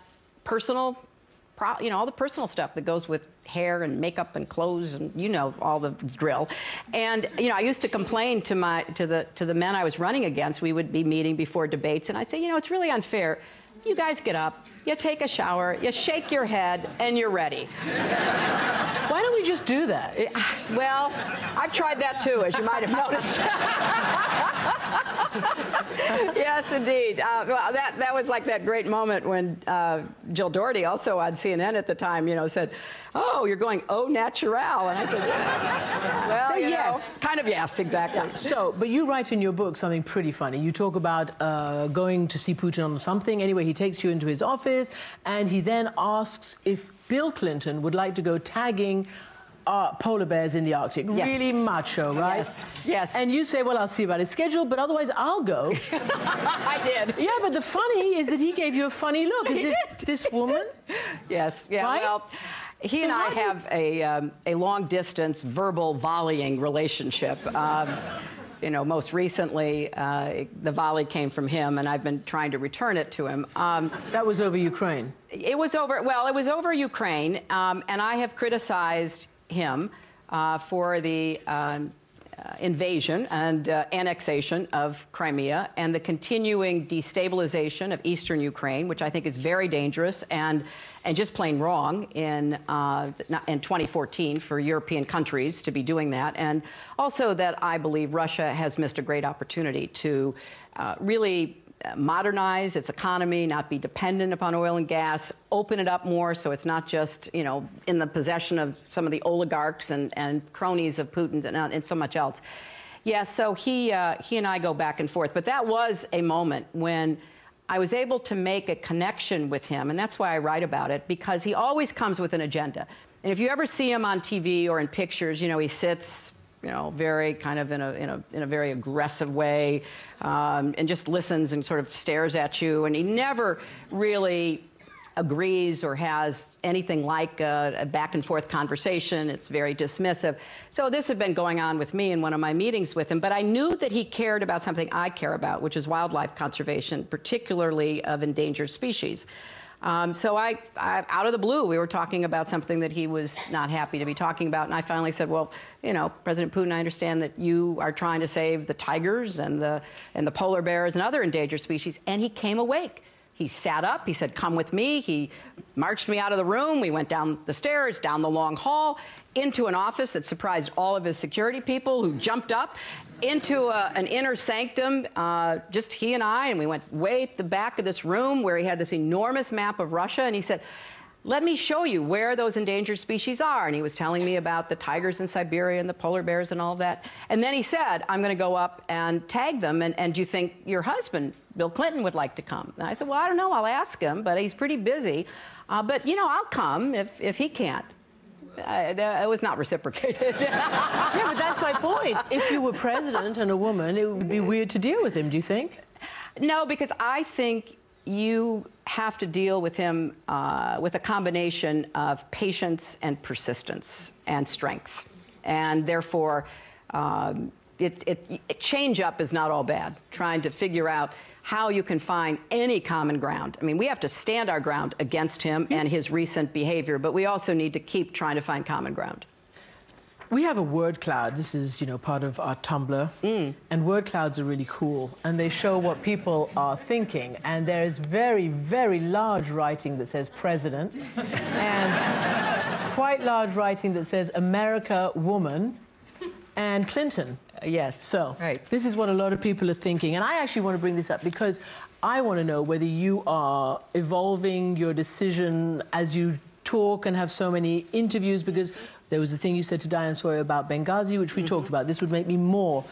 personal, you know, all the personal stuff that goes with hair and makeup and clothes and, you know, all the drill. And, you know, I used to complain to the men I was running against. We would be meeting before debates, and I'd say, you know, it's really unfair. You guys get up, you take a shower, you shake your head, and you're ready. Why don't we just do that? Well, I've tried that too, as you might have noticed. Yes, indeed. Well, that was like that great moment when Jill Doherty, also on CNN at the time, you know, said, "Oh, you're going au naturel," and I said, "Yes." Well, say yes. Kind of yes, exactly. Yeah. So, but you write in your book something pretty funny. You talk about going to see Putin on something. Anyway, he takes you into his office, and he then asks if Bill Clinton would like to go tagging polar bears in the Arctic. Yes. Really macho, right? Yes. Yes. And you say, well, I'll see about his schedule, but otherwise I'll go. I did. Yeah, but the funny is that he gave you a funny look, as if this woman... Yes. Yeah. Right? Well, he and I have a long-distance verbal volleying relationship. You know, most recently, the volley came from him, and I've been trying to return it to him. That was over Ukraine? It was over Ukraine, and I have criticized him for the invasion and annexation of Crimea and the continuing destabilization of eastern Ukraine, which I think is very dangerous and just plain wrong in 2014 for European countries to be doing that. And also that I believe Russia has missed a great opportunity to really modernize its economy, not be dependent upon oil and gas, open it up more so it's not just, you know, in the possession of some of the oligarchs and cronies of Putin and so much else. Yeah, so he and I go back and forth. But that was a moment when I was able to make a connection with him, and that's why I write about it, because he always comes with an agenda. And if you ever see him on TV or in pictures, you know, he sits, you know, very kind of in a very aggressive way, and just listens and sort of stares at you. And he never really agrees or has anything like a back and forth conversation. It's very dismissive. So this had been going on with me in one of my meetings with him. But I knew that he cared about something I care about, which is wildlife conservation, particularly of endangered species. So I, out of the blue, we were talking about something that he was not happy to be talking about. And I finally said, well, you know, President Putin, I understand that you are trying to save the tigers and the polar bears and other endangered species. And he came awake. He sat up. He said, come with me. He marched me out of the room. We went down the stairs, down the long hall, into an office that surprised all of his security people, who jumped up, into an inner sanctum, just he and I, and we went way at the back of this room where he had this enormous map of Russia, and he said, let me show you where those endangered species are. And he was telling me about the tigers in Siberia and the polar bears and all of that. And then he said, I'm going to go up and tag them, and do you think your husband, Bill Clinton, would like to come? And I said, well, I don't know, I'll ask him, but he's pretty busy. But, you know, I'll come if he can't. It was not reciprocated. Yeah, but that's my point. If you were president and a woman, it would be weird to deal with him, do you think? No, because I think you have to deal with him with a combination of patience and persistence and strength. And therefore, change up is not all bad, trying to figure out how you can find any common ground. I mean, we have to stand our ground against him and his recent behavior, but we also need to keep trying to find common ground. We have a word cloud. This is, you know, part of our Tumblr. And word clouds are really cool. And they show what people are thinking. And there is very, very large writing that says president. And quite large writing that says America, woman, and Clinton. Yes. So, right. This is what a lot of people are thinking. And I actually want to bring this up because I want to know whether you are evolving your decision as you talk and have so many interviews, because there was a thing you said to Diane Sawyer about Benghazi, which we talked about. This would make me more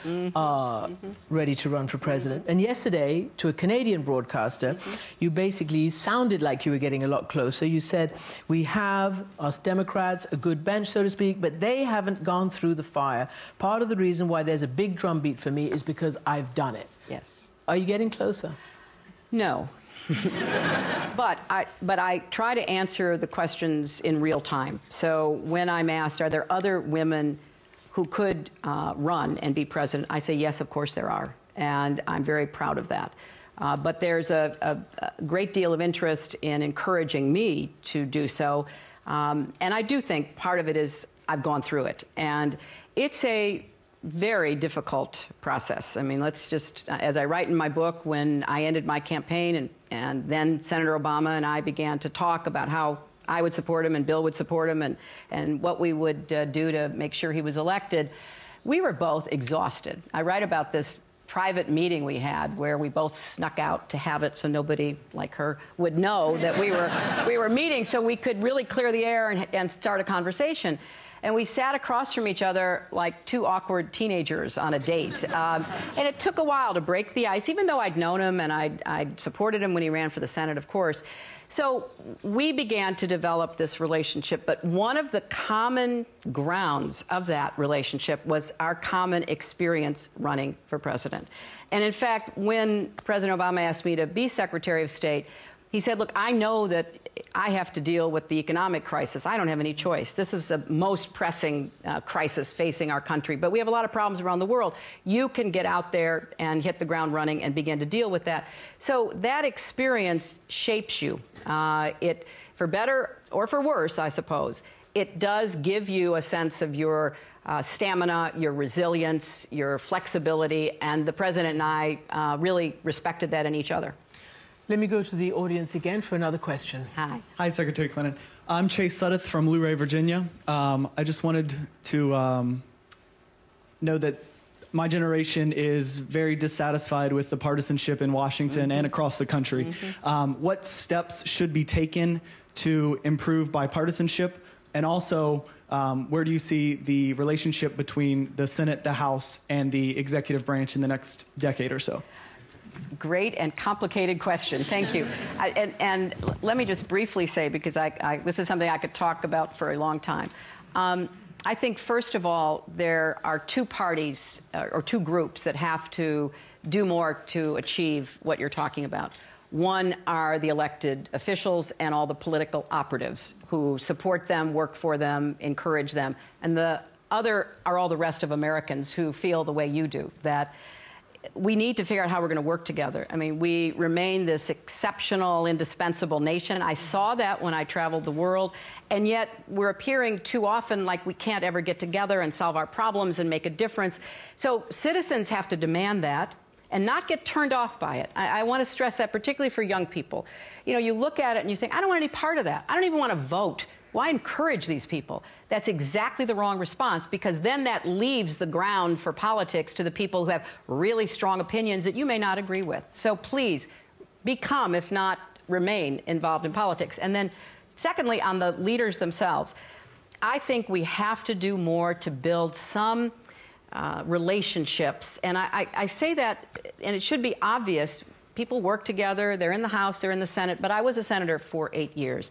ready to run for president. And yesterday, to a Canadian broadcaster, you basically sounded like you were getting a lot closer. You said, we have, us Democrats, a good bench, so to speak, but they haven't gone through the fire. Part of the reason why there's a big drumbeat for me is because I've done it. Yes. Are you getting closer? No. But I try to answer the questions in real time. So when I'm asked, are there other women who could run and be president, I say, yes, of course there are. And I'm very proud of that. But there's a great deal of interest in encouraging me to do so. And I do think part of it is I've gone through it. And it's a very difficult process. I mean, let's just, as I write in my book, when I ended my campaign and then Senator Obama and I began to talk about how I would support him and Bill would support him and what we would do to make sure he was elected, we were both exhausted. I write about this private meeting we had where we both snuck out to have it so nobody like her would know that we were meeting so we could really clear the air and start a conversation. And we sat across from each other like two awkward teenagers on a date. And it took a while to break the ice, even though I'd known him and I'd supported him when he ran for the Senate, of course. So we began to develop this relationship. But one of the common grounds of that relationship was our common experience running for president. And in fact, when President Obama asked me to be Secretary of State, he said, look, I know that I have to deal with the economic crisis. I don't have any choice. This is the most pressing crisis facing our country. But we have a lot of problems around the world. You can get out there and hit the ground running and begin to deal with that. So that experience shapes you. It, for better or for worse, I suppose, it does give you a sense of your stamina, your resilience, your flexibility. And the president and I really respected that in each other. Let me go to the audience again for another question. Hi. Hi, Secretary Clinton. I'm Chase Suddeth from Luray, Virginia. I just wanted to know that my generation is very dissatisfied with the partisanship in Washington and across the country. What steps should be taken to improve bipartisanship? And also, where do you see the relationship between the Senate, the House, and the executive branch in the next decade or so? Great and complicated question. Thank you. And let me just briefly say, because this is something I could talk about for a long time. I think, first of all, there are two parties or two groups that have to do more to achieve what you're talking about. One are the elected officials and all the political operatives who support them, work for them, encourage them. And the other are all the rest of Americans who feel the way you do, that we need to figure out how we're going to work together. I mean, we remain this exceptional, indispensable nation. I saw that when I traveled the world, and yet we're appearing too often like we can't ever get together and solve our problems and make a difference. So citizens have to demand that and not get turned off by it. I want to stress that, particularly for young people. You know, you look at it and you think, I don't want any part of that. I don't even want to vote. Why encourage these people? That's exactly the wrong response, because then that leaves the ground for politics to the people who have really strong opinions that you may not agree with. So please, become, if not remain, involved in politics. And then, secondly, on the leaders themselves, I think we have to do more to build some relationships. And I say that, and it should be obvious, people work together, they're in the House, they're in the Senate, but I was a senator for 8 years.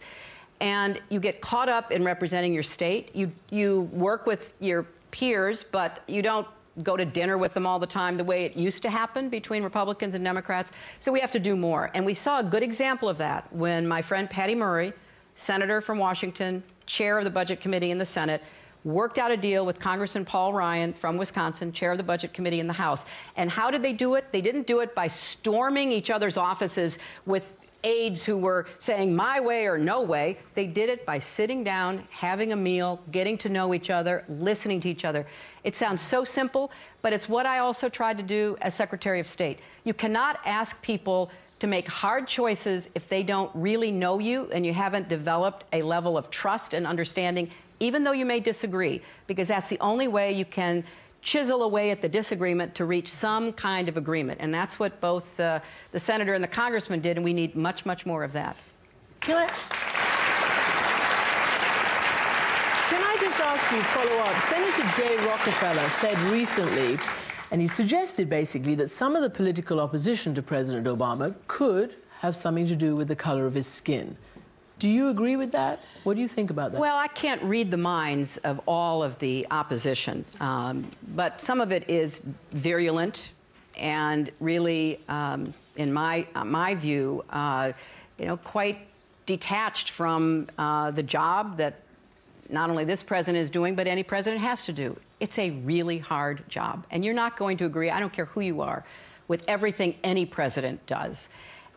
And you get caught up in representing your state. You work with your peers, but you don't go to dinner with them all the time the way it used to happen between Republicans and Democrats. So we have to do more. And we saw a good example of that when my friend Patty Murray, senator from Washington, chair of the Budget Committee in the Senate, worked out a deal with Congressman Paul Ryan from Wisconsin, chair of the Budget Committee in the House. And how did they do it? They didn't do it by storming each other's offices with aides who were saying my way or no way. They did it by sitting down, having a meal, getting to know each other, listening to each other. It sounds so simple, but it's what I also tried to do as Secretary of State. You cannot ask people to make hard choices if they don't really know you and you haven't developed a level of trust and understanding, even though you may disagree, because that's the only way you can chisel away at the disagreement to reach some kind of agreement. And that's what both the senator and the congressman did, and we need much, much more of that. Can I just ask you, follow up? Senator Jay Rockefeller said recently, and he suggested basically that some of the political opposition to President Obama could have something to do with the color of his skin. Do you agree with that? What do you think about that? Well, I can't read the minds of all of the opposition, but some of it is virulent and really, in my view, quite detached from the job that not only this president is doing, but any president has to do. It's a really hard job. And you're not going to agree, I don't care who you are, with everything any president does.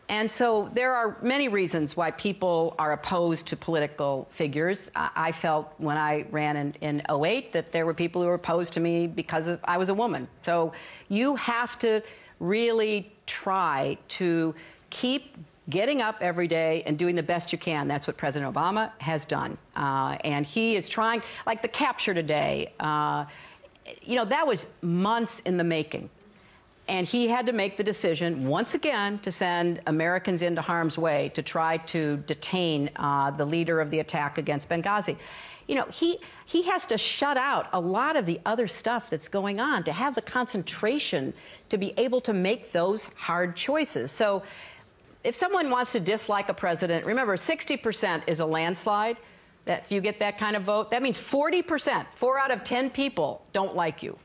And so there are many reasons why people are opposed to political figures. I felt when I ran in 2008 that there were people who were opposed to me because I was a woman. So you have to really try to keep getting up every day and doing the best you can. That's what President Obama has done. And he is trying, like the capture today, that was months in the making. And he had to make the decision, once again, to send Americans into harm's way to try to detain the leader of the attack against Benghazi. He has to shut out a lot of the other stuff that's going on to have the concentration to be able to make those hard choices. So if someone wants to dislike a president, remember, 60% is a landslide. That if you get that kind of vote, that means 40%, 4 out of 10 people don't like you.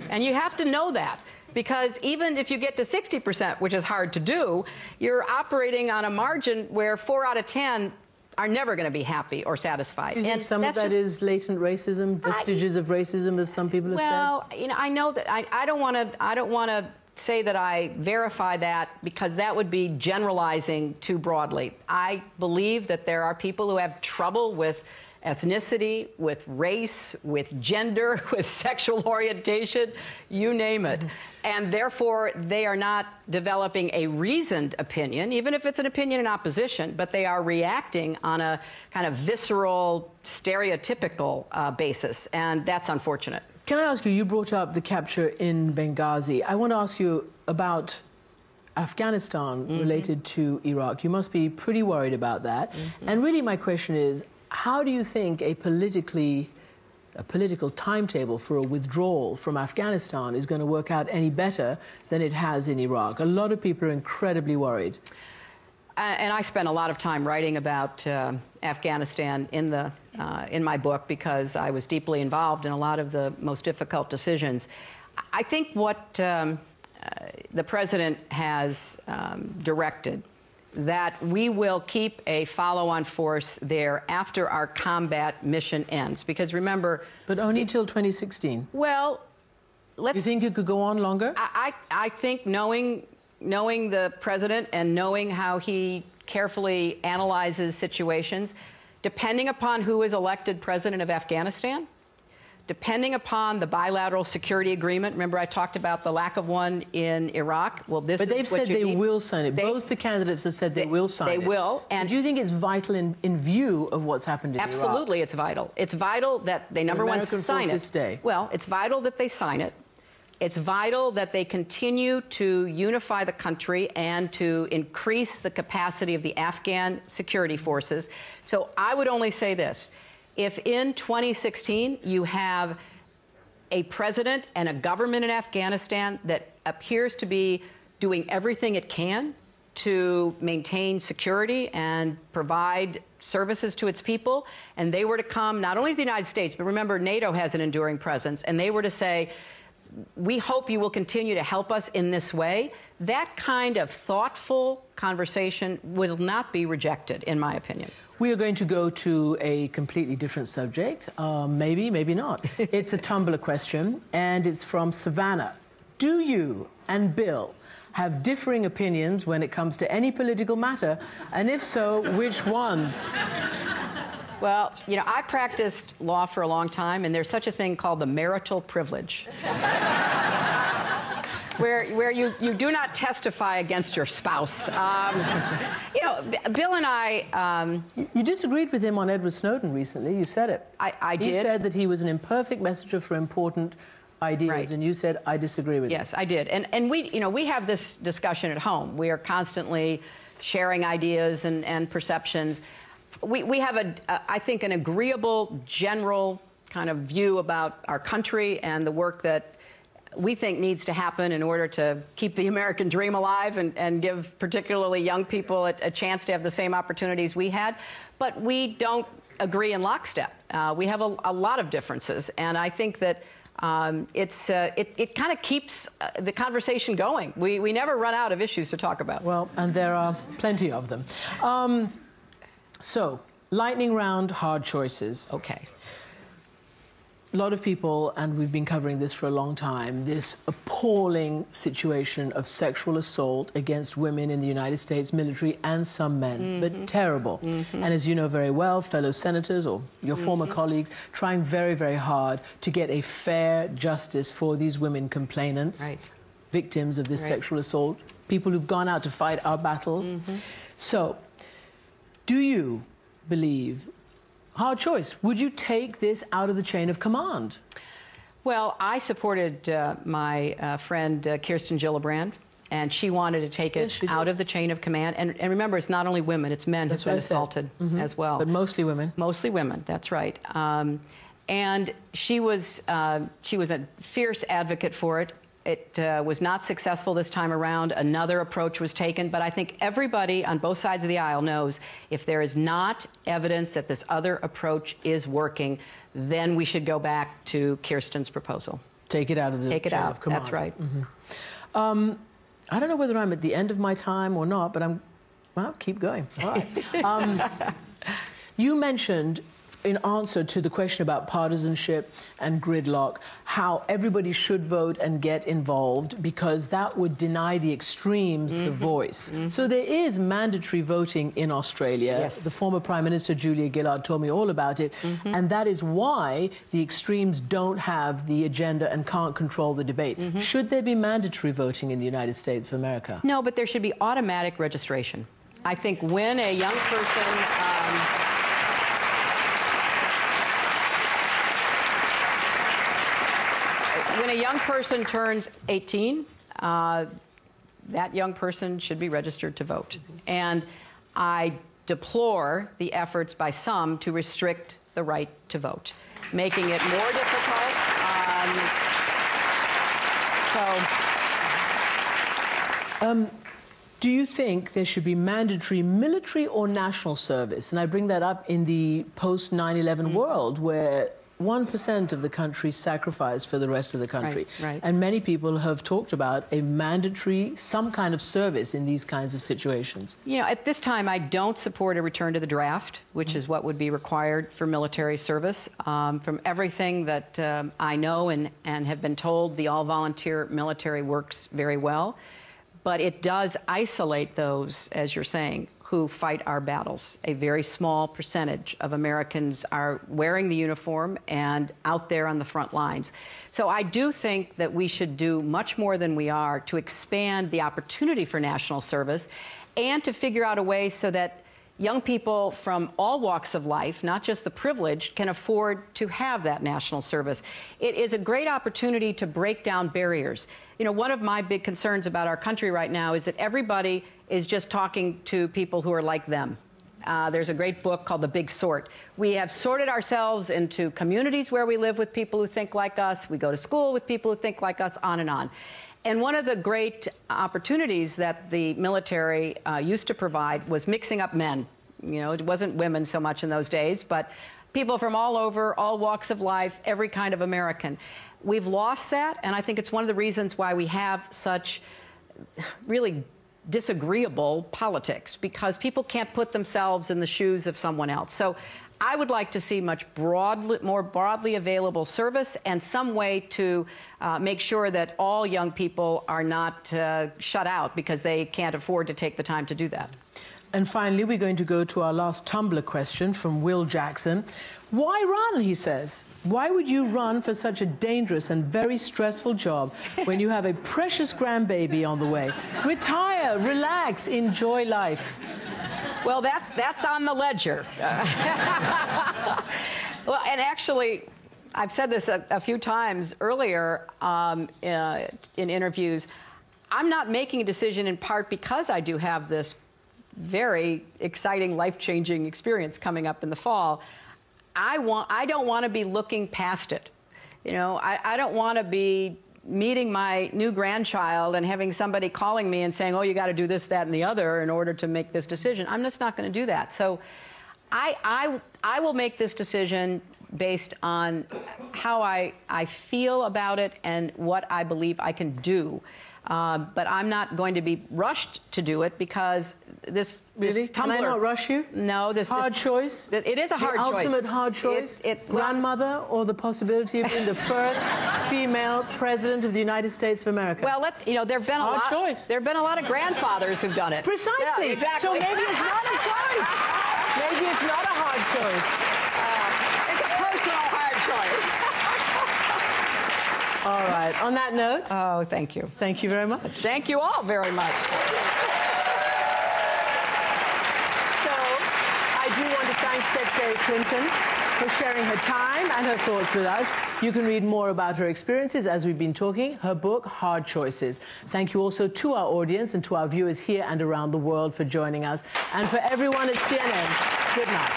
And you have to know that. Because even if you get to 60%, which is hard to do, you're operating on a margin where 4 out of 10 are never going to be happy or satisfied. Do you think some of that is latent racism, vestiges of racism, as some people have said? Well, I know that I don't want to say that I verify that, because that would be generalizing too broadly. I believe that there are people who have trouble with ethnicity, with race, with gender, with sexual orientation, you name it. And therefore, they are not developing a reasoned opinion, even if it's an opinion in opposition, but they are reacting on a kind of visceral, stereotypical basis, and that's unfortunate. Can I ask you, you brought up the capture in Benghazi. I want to ask you about Afghanistan related to Iraq. You must be pretty worried about that. And really my question is, how do you think a political timetable for a withdrawal from Afghanistan is going to work out any better than it has in Iraq? A lot of people are incredibly worried. And I spent a lot of time writing about Afghanistan in my book, because I was deeply involved in a lot of the most difficult decisions. I think what the president has directed, that we will keep a follow-on force there after our combat mission ends. Because remember... But only till 2016. Well, let's... You think it could go on longer? I think knowing the president and knowing how he carefully analyzes situations, depending upon who is elected president of Afghanistan, depending upon the bilateral security agreement. Remember, I talked about the lack of one in Iraq. Well, this but they've said they will sign it. Both the candidates have said they will sign it. They will. And so do you think it's vital in view of what's happened in Iraq? Absolutely, it's vital. It's vital that they, number one, sign it. Stay. Well, it's vital that they sign it. It's vital that they continue to unify the country and to increase the capacity of the Afghan security forces. So I would only say this. If in 2016 you have a president and a government in Afghanistan that appears to be doing everything it can to maintain security and provide services to its people, and they were to come not only to the United States, but remember, NATO has an enduring presence, and they were to say, we hope you will continue to help us in this way, that kind of thoughtful conversation will not be rejected, in my opinion. We are going to go to a completely different subject. Maybe, maybe not. It's a Tumblr question, and it's from Savannah. Do you and Bill have differing opinions when it comes to any political matter? And if so, which ones? Well, I practiced law for a long time, and there's such a thing called the marital privilege. Where you do not testify against your spouse. Bill and I... You disagreed with him on Edward Snowden recently. You said it. I did. He said that he was an imperfect messenger for important ideas, right. And you said, I disagree with you. Yes, I did. And we have this discussion at home. We are constantly sharing ideas and perceptions. We have, I think, an agreeable general kind of view about our country and the work that we think needs to happen in order to keep the American dream alive and give particularly young people a chance to have the same opportunities we had. But we don't agree in lockstep. We have a lot of differences. And I think that it kind of keeps the conversation going. We never run out of issues to talk about. Well, and there are plenty of them. So, lightning round, hard choices. Okay. A lot of people, and we've been covering this for a long time, this appalling situation of sexual assault against women in the United States military and some men, but terrible. And as you know very well, fellow senators or your former colleagues trying very, very hard to get a fair justice for these women complainants, victims of this sexual assault, people who've gone out to fight our battles. So, do you believe... Hard choice. Would you take this out of the chain of command? Well, I supported my friend Kirsten Gillibrand, and she wanted to take it out of the chain of command. And remember, it's not only women, it's men who've been assaulted as well. But mostly women. Mostly women, that's right. And she was a fierce advocate for it. It was not successful this time around. Another approach was taken. But I think everybody on both sides of the aisle knows if there is not evidence that this other approach is working, then we should go back to Kirsten's proposal. Take it out of the chain of command. That's right. I don't know whether I'm at the end of my time or not, but well, keep going. All right. You mentioned, in answer to the question about partisanship and gridlock, how everybody should vote and get involved because that would deny the extremes the voice. So there is mandatory voting in Australia. Yes. The former Prime Minister, Julia Gillard, told me all about it. And that is why the extremes don't have the agenda and can't control the debate. Should there be mandatory voting in the United States of America? No, but there should be automatic registration. I think when a young person... when a young person turns 18, that young person should be registered to vote. And I deplore the efforts by some to restrict the right to vote, making it more difficult. Do you think there should be mandatory military or national service? And I bring that up in the post-9/11 world where 1% of the country sacrificed for the rest of the country. Right. And many people have talked about a mandatory, some kind of service in these kinds of situations. You know, at this time, I don't support a return to the draft, which is what would be required for military service. From everything that I know and have been told, the all-volunteer military works very well. But it does isolate those, as you're saying, who fight our battles. A very small percentage of Americans are wearing the uniform and out there on the front lines. So I do think that we should do much more than we are to expand the opportunity for national service and to figure out a way so that young people from all walks of life, not just the privileged, can afford to have that national service. It is a great opportunity to break down barriers. You know, one of my big concerns about our country right now is that everybody is just talking to people who are like them. There's a great book called The Big Sort. We have sorted ourselves into communities where we live with people who think like us. We go to school with people who think like us, on and on. And one of the great opportunities that the military used to provide was mixing up men. You know, it wasn't women so much in those days, but people from all over, all walks of life, every kind of American. We've lost that, and I think it's one of the reasons why we have such really disagreeable politics, because people can't put themselves in the shoes of someone else. So I would like to see more broadly available service and some way to make sure that all young people are not shut out because they can't afford to take the time to do that. And finally, we're going to go to our last Tumblr question from Will Jackson. Why run, he says. Why would you run for such a dangerous and very stressful job when you have a precious grandbaby on the way? Retire, relax, enjoy life. Well, that's on the ledger. Well, and actually, I've said this a few times earlier in interviews. I'm not making a decision in part because I do have this very exciting, life-changing experience coming up in the fall. I don't want to be looking past it. You know, I don't want to be meeting my new grandchild and having somebody calling me and saying, oh, you got to do this, that, and the other in order to make this decision. I'm just not going to do that. So I will make this decision based on how I feel about it and what I believe I can do. But I'm not going to be rushed to do it because this Tumblr... Can I not rush you? No. Hard choice? It is a hard choice. The ultimate hard choice? Grandmother or the possibility of being the first female president of the United States of America? Well, there have been there have been a lot of grandfathers who've done it. Precisely. Yeah, exactly. So maybe it's not a choice. Maybe it's not a hard choice. It's a personal hard choice. All right. On that note... Oh, thank you. Thank you very much. Thank you all very much. So, I do want to thank Secretary Clinton for sharing her time and her thoughts with us. You can read more about her experiences as we've been talking. Her book, Hard Choices. Thank you also to our audience and to our viewers here and around the world for joining us. And for everyone at CNN, good night.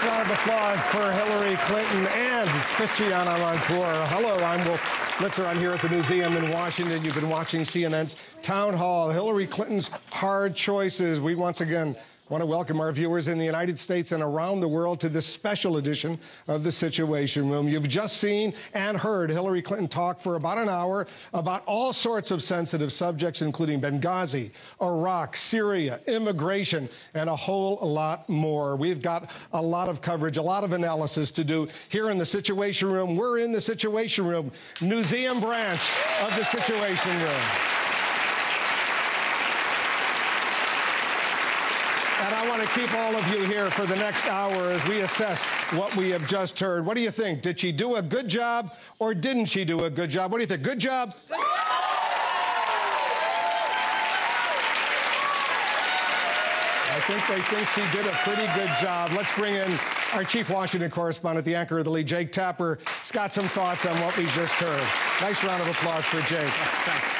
Round of applause for Hillary Clinton and Christiane Amanpour. Hello, I'm Will Blitzer. I'm here at the Newseum in Washington. You've been watching CNN's Town Hall, Hillary Clinton's Hard Choices. We once again want to welcome our viewers in the United States and around the world to this special edition of the Situation Room. You've just seen and heard Hillary Clinton talk for about an hour about all sorts of sensitive subjects, including Benghazi, Iraq, Syria, immigration, and a whole lot more. We've got a lot of coverage, a lot of analysis to do here in the Situation Room. We're in the Situation Room, Newseum branch of the Situation Room. And I want to keep all of you here for the next hour as we assess what we have just heard. What do you think? Did she do a good job or didn't she do a good job? What do you think? Good job? Good job! I think they think she did a pretty good job. Let's bring in our chief Washington correspondent, the anchor of the lead, Jake Tapper. He's got some thoughts on what we just heard. Nice round of applause for Jake. Thanks.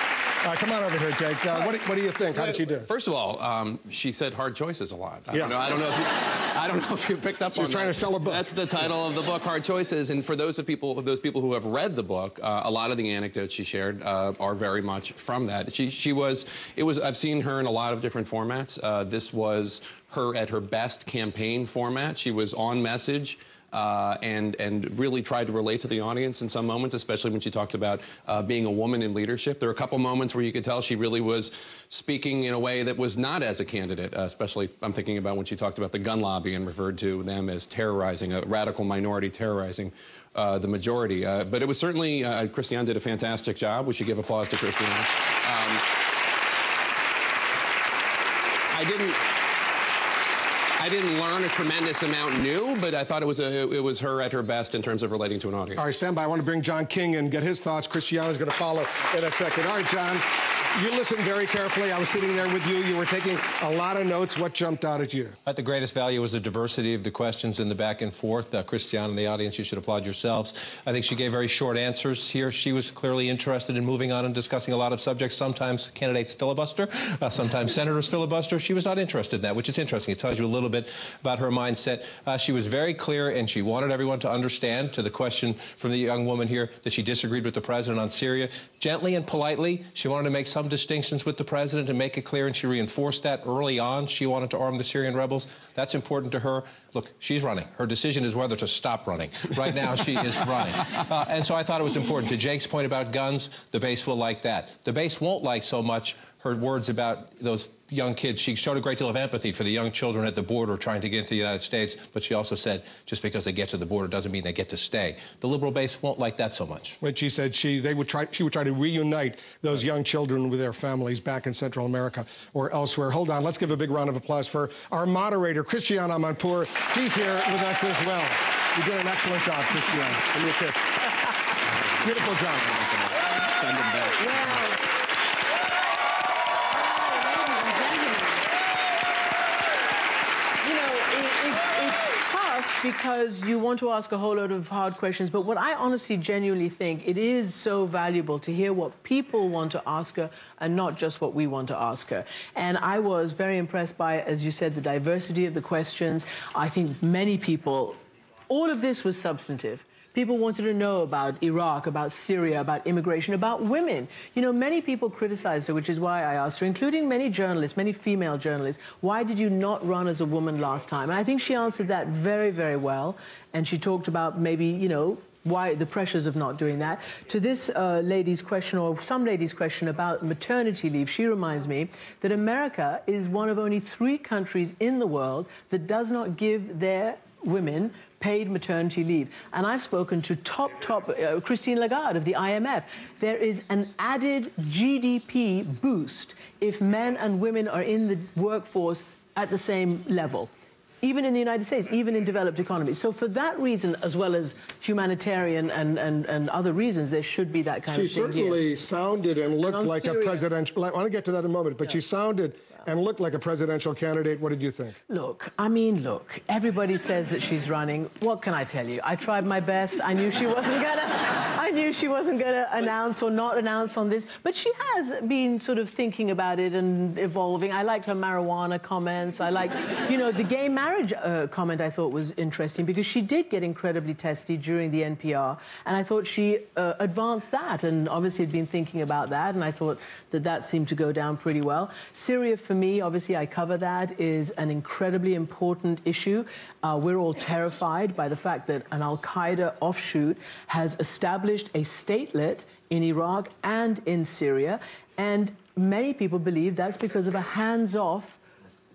Come on over here, Jake. What do you think? How did she do? First of all, she said hard choices a lot. I don't know if you picked up on that. She was trying to sell a book. That's the title of the book, Hard Choices. And for those people who have read the book, a lot of the anecdotes she shared are very much from that. I've seen her in a lot of different formats. This was her at her best campaign format. She was on message. And really tried to relate to the audience in some moments, especially when she talked about being a woman in leadership. There were a couple moments where you could tell she really was speaking in a way that was not as a candidate, especially I'm thinking about when she talked about the gun lobby and referred to them as terrorizing, a radical minority terrorizing the majority. But it was certainly, Christiane did a fantastic job. We should give applause to Christiane. I didn't learn a tremendous amount new, but I thought it was her at her best in terms of relating to an audience. All right, stand by. I want to bring John King and get his thoughts. Christiane is going to follow in a second. All right, John, you listened very carefully. I was sitting there with you. You were taking a lot of notes. What jumped out at you? At the greatest value was the diversity of the questions and the back and forth. Christiane and the audience, you should applaud yourselves. I think she gave very short answers here. She was clearly interested in moving on and discussing a lot of subjects. Sometimes candidates filibuster, sometimes senators filibuster. She was not interested in that, which is interesting. It tells you a little bit about her mindset. She was very clear, and she wanted everyone to understand, to the question from the young woman here, that she disagreed with the president on Syria. Gently and politely, she wanted to make some distinctions with the president and make it clear, and she reinforced that early on. She wanted to arm the Syrian rebels. That's important to her. Look, she's running. Her decision is whether to stop running. Right now, she is running. And so I thought it was important. To Jake's point about guns, the base will like that. The base won't like so much her words about those young kids. She showed a great deal of empathy for the young children at the border trying to get into the United States, but she also said just because they get to the border doesn't mean they get to stay. The liberal base won't like that so much. When she said she would try to reunite those young children with their families back in Central America or elsewhere. Hold on, let's give a big round of applause for our moderator, Christiane Amanpour. She's here with us as well. You did an excellent job, Christiane. Give me a kiss. Beautiful job. Send them back. Yeah. Because you want to ask a whole load of hard questions, but what I honestly, genuinely think, it is so valuable to hear what people want to ask her and not just what we want to ask her. And I was very impressed by, as you said, the diversity of the questions. I think many people, all of this was substantive. People wanted to know about Iraq, about Syria, about immigration, about women. You know, many people criticized her, which is why I asked her, including many journalists, many female journalists, why did you not run as a woman last time? And I think she answered that very, very well. And she talked about maybe, you know, why the pressures of not doing that. To this lady's question, or some lady's question about maternity leave, she reminds me that America is one of only 3 countries in the world that does not give their women paid maternity leave. And I've spoken to top Christine Lagarde of the IMF. There is an added GDP boost if men and women are in the workforce at the same level, even in the United States, even in developed economies. So for that reason, as well as humanitarian and other reasons, there should be that kind of thing. She certainly sounded and looked like a presidential... I want to get to that in a moment, but she sounded and looked like a presidential candidate. What did you think? Look, I mean, look, everybody says that she's running. What can I tell you? I tried my best. I knew she wasn't gonna announce or not announce on this, but she has been sort of thinking about it and evolving. I liked her marijuana comments. I liked, you know, the gay marriage comment I thought was interesting because she did get incredibly testy during the NPR, and I thought she advanced that, and obviously had been thinking about that, and I thought that seemed to go down pretty well. Syria, for me, obviously I cover that, is an incredibly important issue. We're all terrified by the fact that an al-Qaeda offshoot has established a statelet in Iraq and in Syria, and many people believe that's because of a hands-off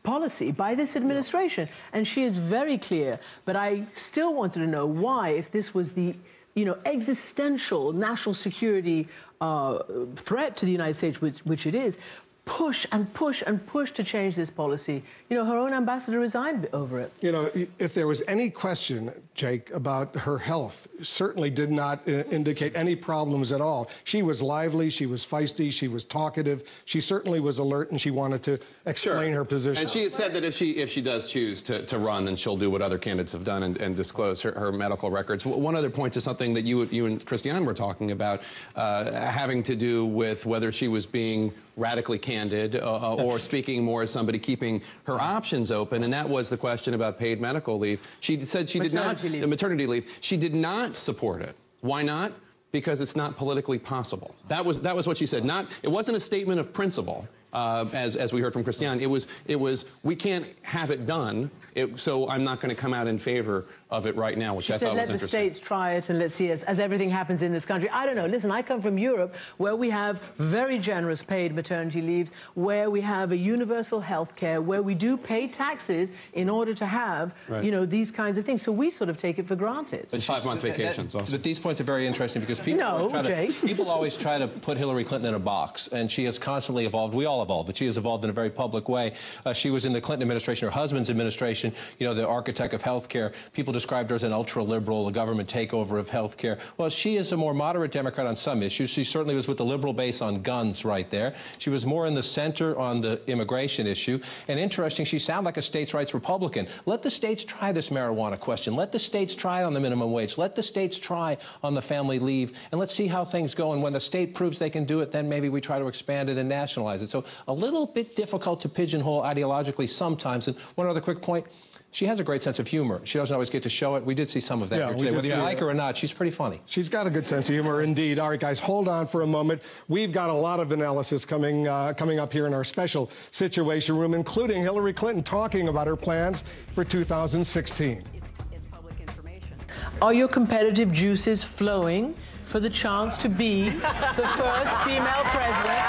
policy by this administration. And she is very clear, but I still wanted to know why, if this was the, you know, existential national security threat to the United States, which it is, push and push and push to change this policy. You know, her own ambassador resigned over it. You know, if there was any question, Jake, about her health, certainly did not indicate any problems at all. She was lively, she was feisty, she was talkative, she certainly was alert, and she wanted to explain her position. And she has said that if she does choose to run, then she'll do what other candidates have done and disclose her medical records. One other point to something that you and Christiane were talking about, having to do with whether she was being radically candid or speaking more as somebody keeping her options open, and that was the question about paid medical leave. She said she did not, maternity leave, she did not support it. Why not? Because it's not politically possible. That was what she said. It wasn't a statement of principle, as we heard from Christiane. It was we can't have it done, so I'm not going to come out in favor of it right now, which I thought was interesting. Let the states try it and let's see as everything happens in this country. I don't know. Listen, I come from Europe, where we have very generous paid maternity leaves, where we have a universal health care, where we do pay taxes in order to have, you know, these kinds of things. So we sort of take it for granted. And 5-month vacations also. But these points are very interesting because people always try to put Hillary Clinton in a box, and she has constantly evolved. We all evolved, but she has evolved in a very public way. She was in the Clinton administration, her husband's administration, you know, the architect of health care. People described her as an ultra-liberal, a government takeover of health care. Well, she is a more moderate Democrat on some issues. She certainly was with the liberal base on guns right there. She was more in the center on the immigration issue. And interesting, she sounded like a states' rights Republican. Let the states try this marijuana question. Let the states try on the minimum wage. Let the states try on the family leave. And let's see how things go. And when the state proves they can do it, then maybe we try to expand it and nationalize it. So a little bit difficult to pigeonhole ideologically sometimes. And one other quick point. She has a great sense of humor. She doesn't always get to show it. We did see some of that here today. Whether you like her or not, she's pretty funny. She's got a good sense of humor, indeed. All right, guys, hold on for a moment. We've got a lot of analysis coming up here in our special Situation Room, including Hillary Clinton talking about her plans for 2016. It's public information. Are your competitive juices flowing for the chance to be the first female president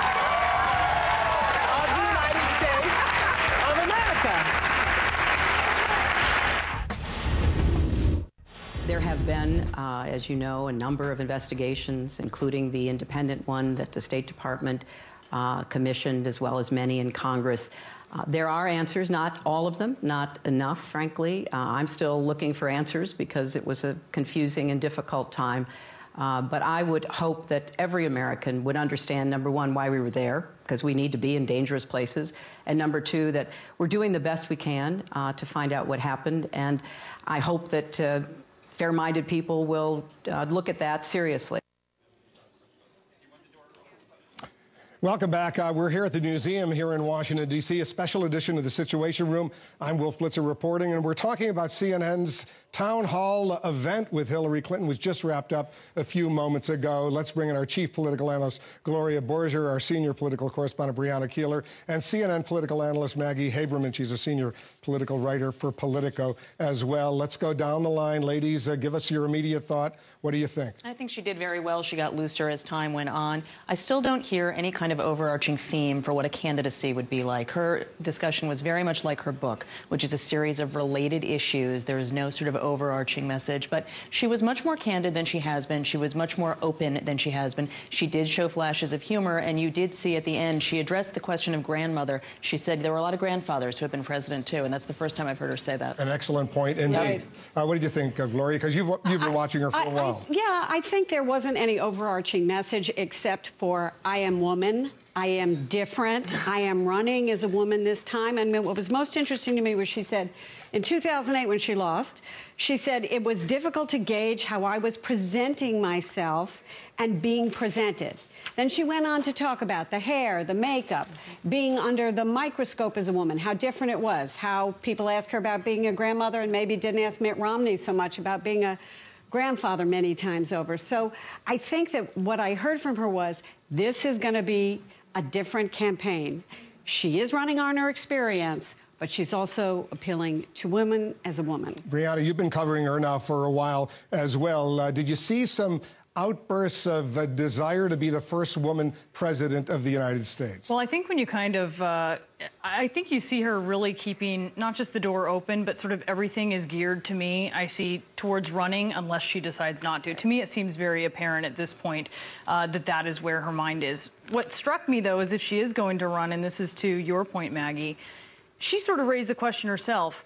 of the United States of America? There have been, as you know, a number of investigations, including the independent one that the State Department commissioned, as well as many in Congress. There are answers, not all of them, not enough, frankly. I'm still looking for answers because it was a confusing and difficult time. But I would hope that every American would understand, number one, why we were there, because we need to be in dangerous places, and number two, that we're doing the best we can to find out what happened. And I hope that fair-minded people will look at that seriously. Welcome back. We're here at the Newseum here in Washington, D.C., a special edition of the Situation Room. I'm Wolf Blitzer reporting, and we're talking about CNN's town hall event with Hillary Clinton, which just wrapped up a few moments ago. Let's bring in our chief political analyst, Gloria Borger, our senior political correspondent, Brianna Keeler, and CNN political analyst, Maggie Haberman. She's a senior political writer for Politico as well. Let's go down the line. Ladies, give us your immediate thought. What do you think? I think she did very well. She got looser as time went on. I still don't hear any kind of overarching theme for what a candidacy would be like. Her discussion was very much like her book, which is a series of related issues. There is no sort of overarching message, but she was much more candid than she has been. She was much more open than she has been. She did show flashes of humor, and you did see at the end, she addressed the question of grandmother. She said there were a lot of grandfathers who have been president, too, and that's the first time I've heard her say that. An excellent point, indeed. Yeah. What did you think, Gloria? Because you've been watching her for a while. Yeah, I think there wasn't any overarching message except for I am woman, I am different, I am running as a woman this time. And what was most interesting to me was she said, in 2008 when she lost, she said it was difficult to gauge how I was presenting myself and being presented. Then she went on to talk about the hair, the makeup, being under the microscope as a woman, how different it was, how people ask her about being a grandmother and maybe didn't ask Mitt Romney so much about being a grandfather many times over. So I think that what I heard from her was this is going to be a different campaign. She is running on her experience, but she's also appealing to women as a woman. Brianna, you've been covering her now for a while as well. Did you see some outbursts of a desire to be the first woman president of the United States? Well, I think when you kind of, I think you see her really keeping not just the door open, but sort of everything is geared to me. I see towards running unless she decides not to. To me, it seems very apparent at this point that that is where her mind is. What struck me, though, is if she is going to run, and this is to your point, Maggie, she sort of raised the question herself,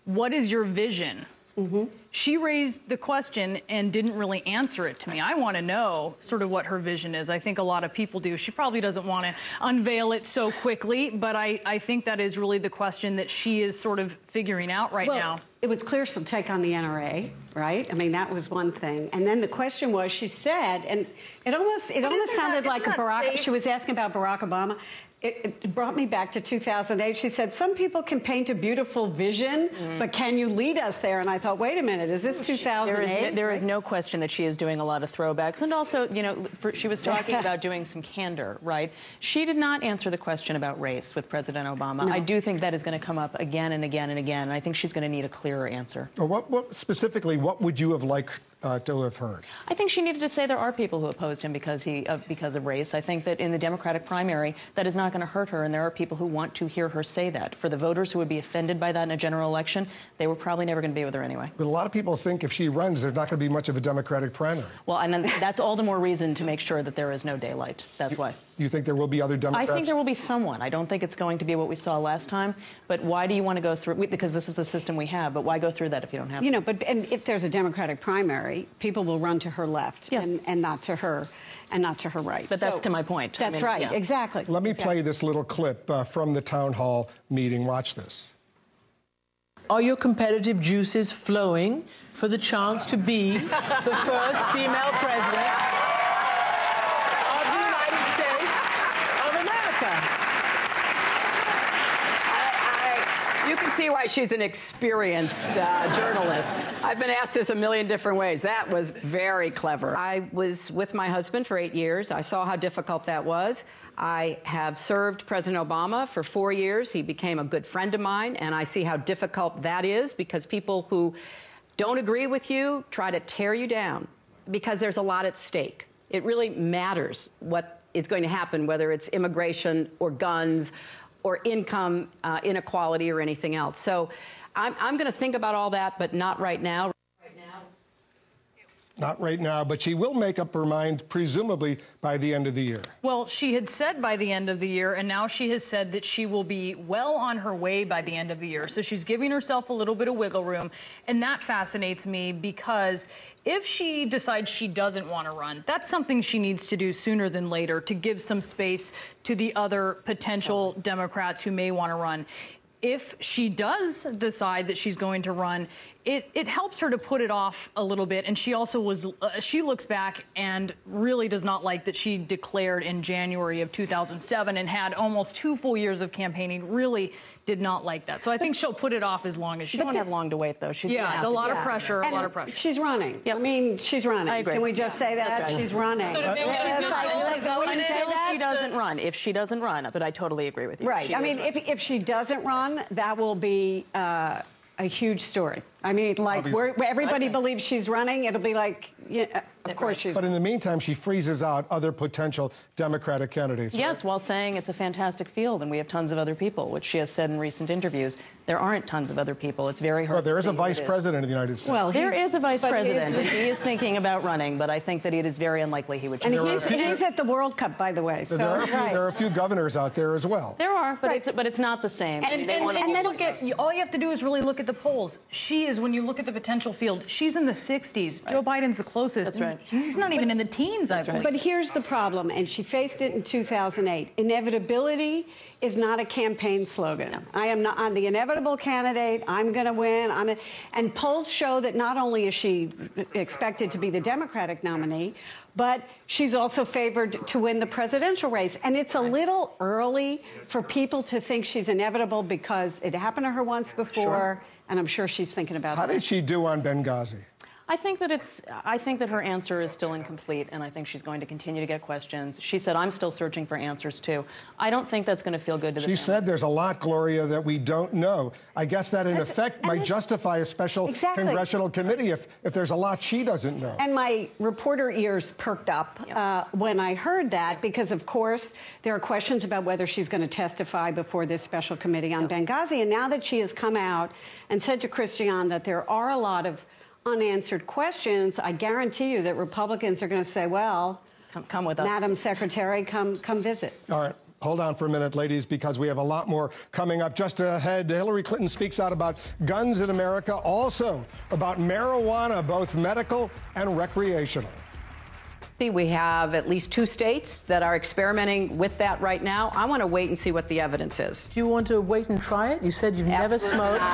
what is your vision? Mm-hmm. She raised the question and didn't really answer it to me. I want to know sort of what her vision is. I think a lot of people do. She probably doesn't want to unveil it so quickly, but I think that is really the question that she is sort of figuring out right now. It was clear she'll take on the NRA, right? I mean, that was one thing. And then the question was, she said, and it almost sounded like she was asking about Barack Obama. It brought me back to 2008. She said, some people can paint a beautiful vision, but can you lead us there? And I thought, wait a minute, is this 2008? There is no question that she is doing a lot of throwbacks. And also, you know, she was talking about doing some candor, right? She did not answer the question about race with President Obama. No. I do think that is going to come up again and again and again. And I think she's going to need a clearer answer. What specifically, what would you have liked to have heard? I think she needed to say there are people who opposed him because of race. I think that in the Democratic primary, that is not going to hurt her, and there are people who want to hear her say that. For the voters who would be offended by that in a general election, they were probably never going to be with her anyway. But a lot of people think if she runs, there's not going to be much of a Democratic primary. Well, and then that's all the more reason to make sure that there is no daylight. That's why. You think there will be other Democrats? I think there will be someone. I don't think it's going to be what we saw last time. But why do you want to go through? Because this is the system we have. But why go through that if you don't have to? You know, and if there's a Democratic primary, people will run to her left, yes, and not to her, and not to her right. But that's to my point. That's right. Yeah. Exactly. Let me play this little clip from the town hall meeting. Watch this. Are your competitive juices flowing for the chance to be the first female president of the United States of America? You can see why she's an experienced journalist. I've been asked this a million different ways. That was very clever. I was with my husband for 8 years. I saw how difficult that was. I have served President Obama for 4 years. He became a good friend of mine, and I see how difficult that is because people who don't agree with you try to tear you down because there's a lot at stake. It really matters what is going to happen, whether it's immigration or guns or income inequality or anything else. So I'm going to think about all that, but not right now. Not right now, but she will make up her mind, presumably, by the end of the year. Well, she had said by the end of the year, and now she has said that she will be well on her way by the end of the year. So she's giving herself a little bit of wiggle room, and that fascinates me because if she decides she doesn't want to run, that's something she needs to do sooner than later to give some space to the other potential Democrats who may want to run. If she does decide that she's going to run, it helps her to put it off a little bit. And she also was, she looks back and really does not like that she declared in January of 2007 and had almost 2 full years of campaigning. Really did not like that. So I think she'll put it off as long as she won't have long to wait, though. She's a lot of pressure, a lot of pressure. She's running. Yep. I mean, she's running. I agree. Can we just say that? Right. She's running. So until she doesn't run. If she doesn't run, but I totally agree with you. Right. I mean, if she doesn't run, that will be a huge story. I mean, like, where everybody believes she's running, it'll be like, yeah, of course she's. But in the meantime, she freezes out other potential Democratic candidates. Yes, while saying it's a fantastic field and we have tons of other people, which she has said in recent interviews. There aren't tons of other people. It's very hard. Well, there is a vice president of the United States. Well, there is a vice president, and he is thinking about running, but I think that it is very unlikely he would change. And he's at the World Cup, by the way. So there are a few governors out there as well. There are, but it's not the same. And then look at, all you have to do is really look at the polls. She is, when you look at the potential field, she's in the 60s. Right. Joe Biden's the closest. That's right. He's not even in the teens, I believe. But here's the problem, and she faced it in 2008. Inevitability is not a campaign slogan. No. I am not on the inevitable candidate. I'm going to win. And polls show that not only is she expected to be the Democratic nominee, but she's also favored to win the presidential race. And it's a little early for people to think she's inevitable because it happened to her once before, and I'm sure she's thinking about How did she do on Benghazi? I think that her answer is still incomplete, and I think she's going to continue to get questions. She said, I'm still searching for answers, too. I don't think that's going to feel good to the She said there's a lot, Gloria, that we don't know. I guess that, in effect, might justify a special congressional committee if there's a lot she doesn't know. And my reporter ears perked up when I heard that, because, of course, there are questions about whether she's going to testify before this special committee on Benghazi. And now that she has come out and said to Christiane that there are a lot of unanswered questions, I guarantee you that Republicans are going to say, well, come with us, Madam Secretary, come visit. All right. Hold on for a minute, ladies, because we have a lot more coming up. Just ahead, Hillary Clinton speaks out about guns in America, also about marijuana, both medical and recreational. We have at least 2 states that are experimenting with that right now. I want to wait and see what the evidence is. Do you want to wait and try it? You said you've never smoked.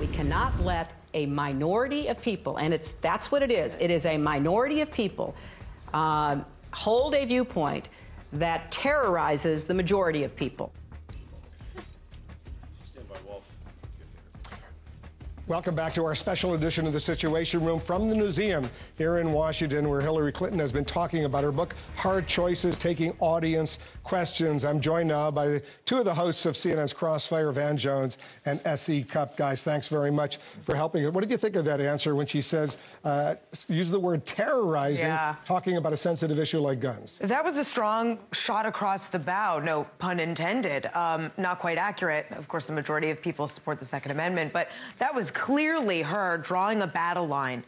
We cannot let a minority of people, and that's what it is. It is a minority of people hold a viewpoint that terrorizes the majority of people. Welcome back to our special edition of the Situation Room from the Newseum here in Washington, where Hillary Clinton has been talking about her book, Hard Choices, taking audience questions. I'm joined now by 2 of the hosts of CNN's Crossfire, Van Jones and S.E. Cupp. Guys, thanks very much for helping. What did you think of that answer when she says, use the word terrorizing, talking about a sensitive issue like guns? That was a strong shot across the bow, no pun intended. Not quite accurate. Of course, the majority of people support the Second Amendment, but that was clearly her drawing a battle line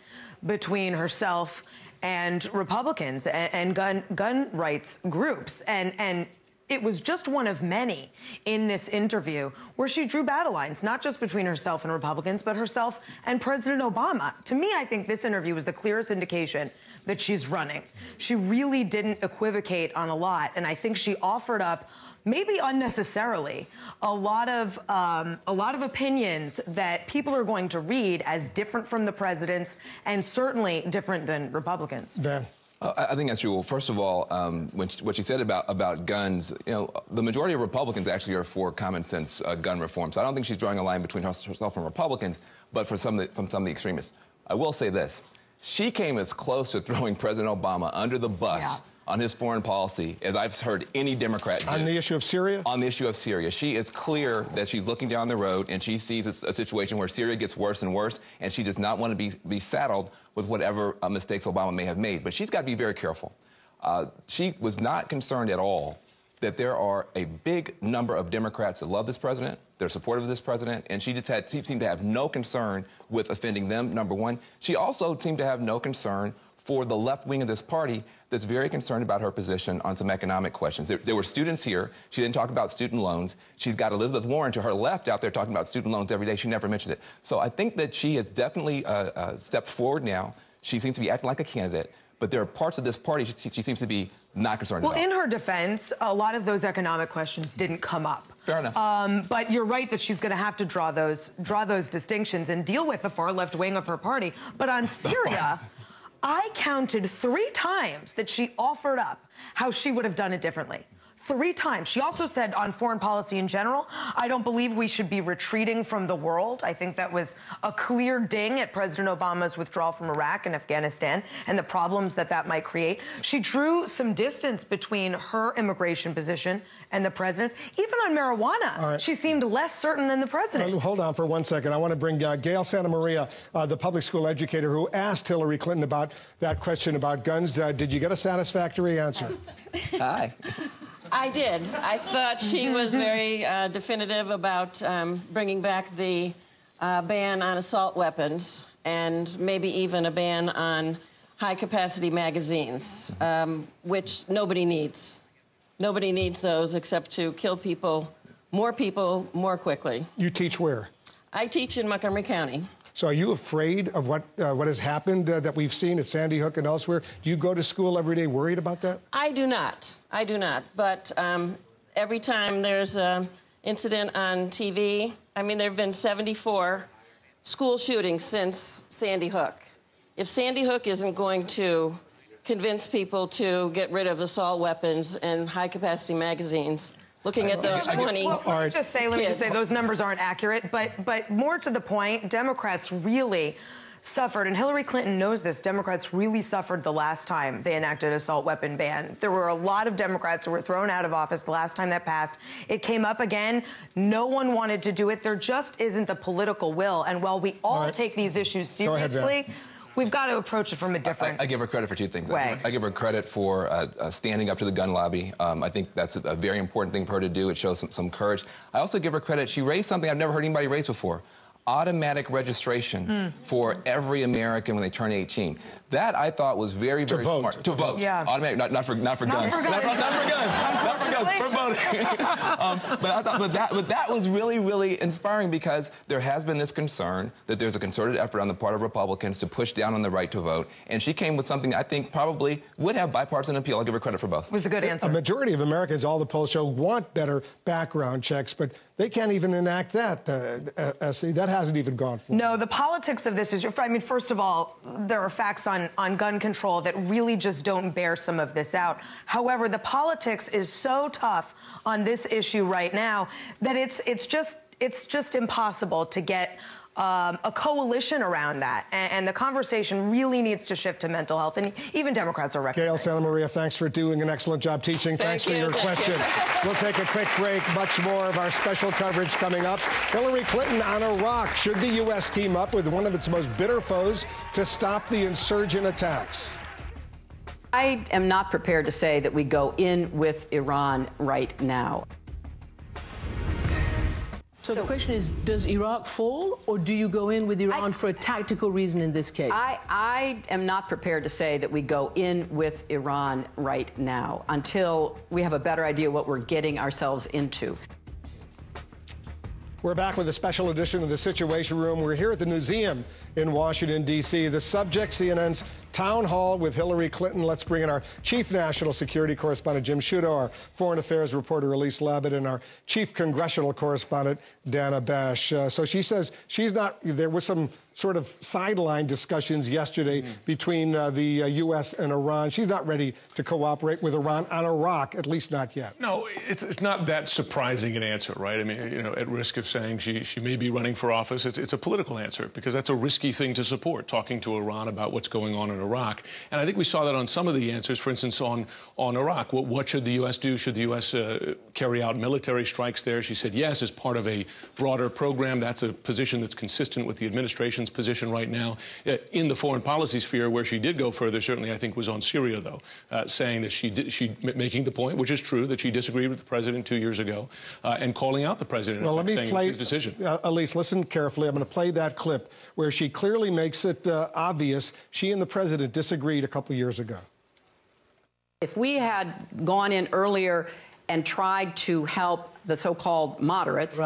between herself and Republicans and gun rights groups. And it was just one of many in this interview where she drew battle lines, not just between herself and Republicans, but herself and President Obama. To me, I think this interview was the clearest indication that she's running. She really didn't equivocate on a lot, and I think she offered up, maybe unnecessarily, a lot of opinions that people are going to read as different from the president's and certainly different than Republicans. Van. I think that's true. Well, first of all, what she said about guns, the majority of Republicans actually are for common sense gun reform. So I don't think she's drawing a line between herself and Republicans, but from some of the extremists. I will say this. She came as close to throwing President Obama under the bus on his foreign policy as I've heard any Democrat do. On the issue of Syria? On the issue of Syria. She is clear that she's looking down the road and she sees a situation where Syria gets worse and worse, and she does not want to be saddled with whatever mistakes Obama may have made. But she's got to be very careful. She was not concerned at all that there are a big number of Democrats that love this president, they're supportive of this president, and she seemed to have no concern with offending them, number one. She also seemed to have no concern for the left wing of this party that's very concerned about her position on some economic questions. There were students here. She didn't talk about student loans. She's got Elizabeth Warren to her left out there talking about student loans every day. She never mentioned it. So I think that she has definitely stepped forward now. She seems to be acting like a candidate. But there are parts of this party she seems to be not concerned about. Well, in her defense, a lot of those economic questions didn't come up. Fair enough. But you're right that she's going to have to draw those distinctions and deal with the far left wing of her party. But on Syria, I counted 3 times that she offered up how she would have done it differently. 3 times. She also said on foreign policy in general, I don't believe we should be retreating from the world. I think that was a clear ding at President Obama's withdrawal from Iraq and Afghanistan and the problems that that might create. She drew some distance between her immigration position and the president's. Even on marijuana, she seemed less certain than the president. Hold on for 1 second. I want to bring Gail Santa Maria, the public school educator who asked Hillary Clinton about that question about guns. Did you get a satisfactory answer? Hi. I did. I thought she was very definitive about bringing back the ban on assault weapons and maybe even a ban on high-capacity magazines, which nobody needs. Nobody needs those except to kill people more quickly. You teach where? I teach in Montgomery County. So are you afraid of what has happened that we've seen at Sandy Hook and elsewhere? Do you go to school every day worried about that? I do not. I do not. But every time there's an incident on TV, I mean, there have been 74 school shootings since Sandy Hook. If Sandy Hook isn't going to convince people to get rid of assault weapons and high-capacity magazines, looking at those 20 Let me just say those numbers aren't accurate, but more to the point, Democrats really suffered, and Hillary Clinton knows this, Democrats really suffered the last time they enacted an assault weapon ban. There were a lot of Democrats who were thrown out of office the last time that passed. It came up again. No one wanted to do it. There just isn't the political will. And while we all take these issues seriously, we've got to approach it from a different I give her credit for 2 things. way. I give her credit for standing up to the gun lobby. I think that's a very important thing for her to do. It shows some courage. I also give her credit. She raised something I've never heard anybody raise before. Automatic registration for every American when they turn 18. That I thought was very, very smart. To vote. Yeah. Automatic, not for guns. Not for guns. Not for guns. For voting. But that was really, really inspiring because there has been this concern that there's a concerted effort on the part of Republicans to push down on the right to vote. And she came with something I think probably would have bipartisan appeal. I'll give her credit for both. It was a good answer. A majority of Americans, all the polls show, want better background checks, but they can't even enact that. That hasn't even gone forward. No, the politics of this is, I mean, first of all, there are facts on gun control that really just don't bear some of this out. However, the politics is so tough on this issue right now that it's just impossible to get a coalition around that. And the conversation really needs to shift to mental health. And even Democrats are recognizing. Gail Santa Maria, thanks for doing an excellent job teaching. Thanks for your question. We'll take a quick break. Much more of our special coverage coming up. Hillary Clinton on Iraq. Should the U.S. team up with one of its most bitter foes to stop the insurgent attacks? I am not prepared to say that we go in with Iran right now. So the question is, does Iraq fall, or do you go in with Iran for a tactical reason in this case? I am not prepared to say that we go in with Iran right now until we have a better idea what we're getting ourselves into. We're back with a special edition of the Situation Room. We're here at the Newseum in Washington, D.C. The subject, CNN's town hall with Hillary Clinton. Let's bring in our chief national security correspondent, Jim Sciutto, our foreign affairs reporter, Elise Labott, and our chief congressional correspondent, Dana Bash. So she says she's not, there was some sort of sideline discussions yesterday between the U.S. and Iran. She's not ready to cooperate with Iran on Iraq, at least not yet. No, it's not that surprising an answer, right? I mean, you know, at risk of saying she may be running for office, it's a political answer because that's a risky thing to support, talking to Iran about what's going on in Iraq. And I think we saw that on some of the answers, for instance, on Iraq. What should the U.S. do? Should the U.S. carry out military strikes there? She said yes, as part of a broader program. That's a position that's consistent with the administration's position right now. In the foreign policy sphere, where she did go further, certainly I think was on Syria, though, saying that making the point, which is true, that she disagreed with the president 2 years ago, and calling out the president, saying it was his decision. Elise, listen carefully. I'm going to play that clip where she clearly makes it obvious she and the president disagreed a couple of years ago. If we had gone in earlier and tried to help the so-called moderates,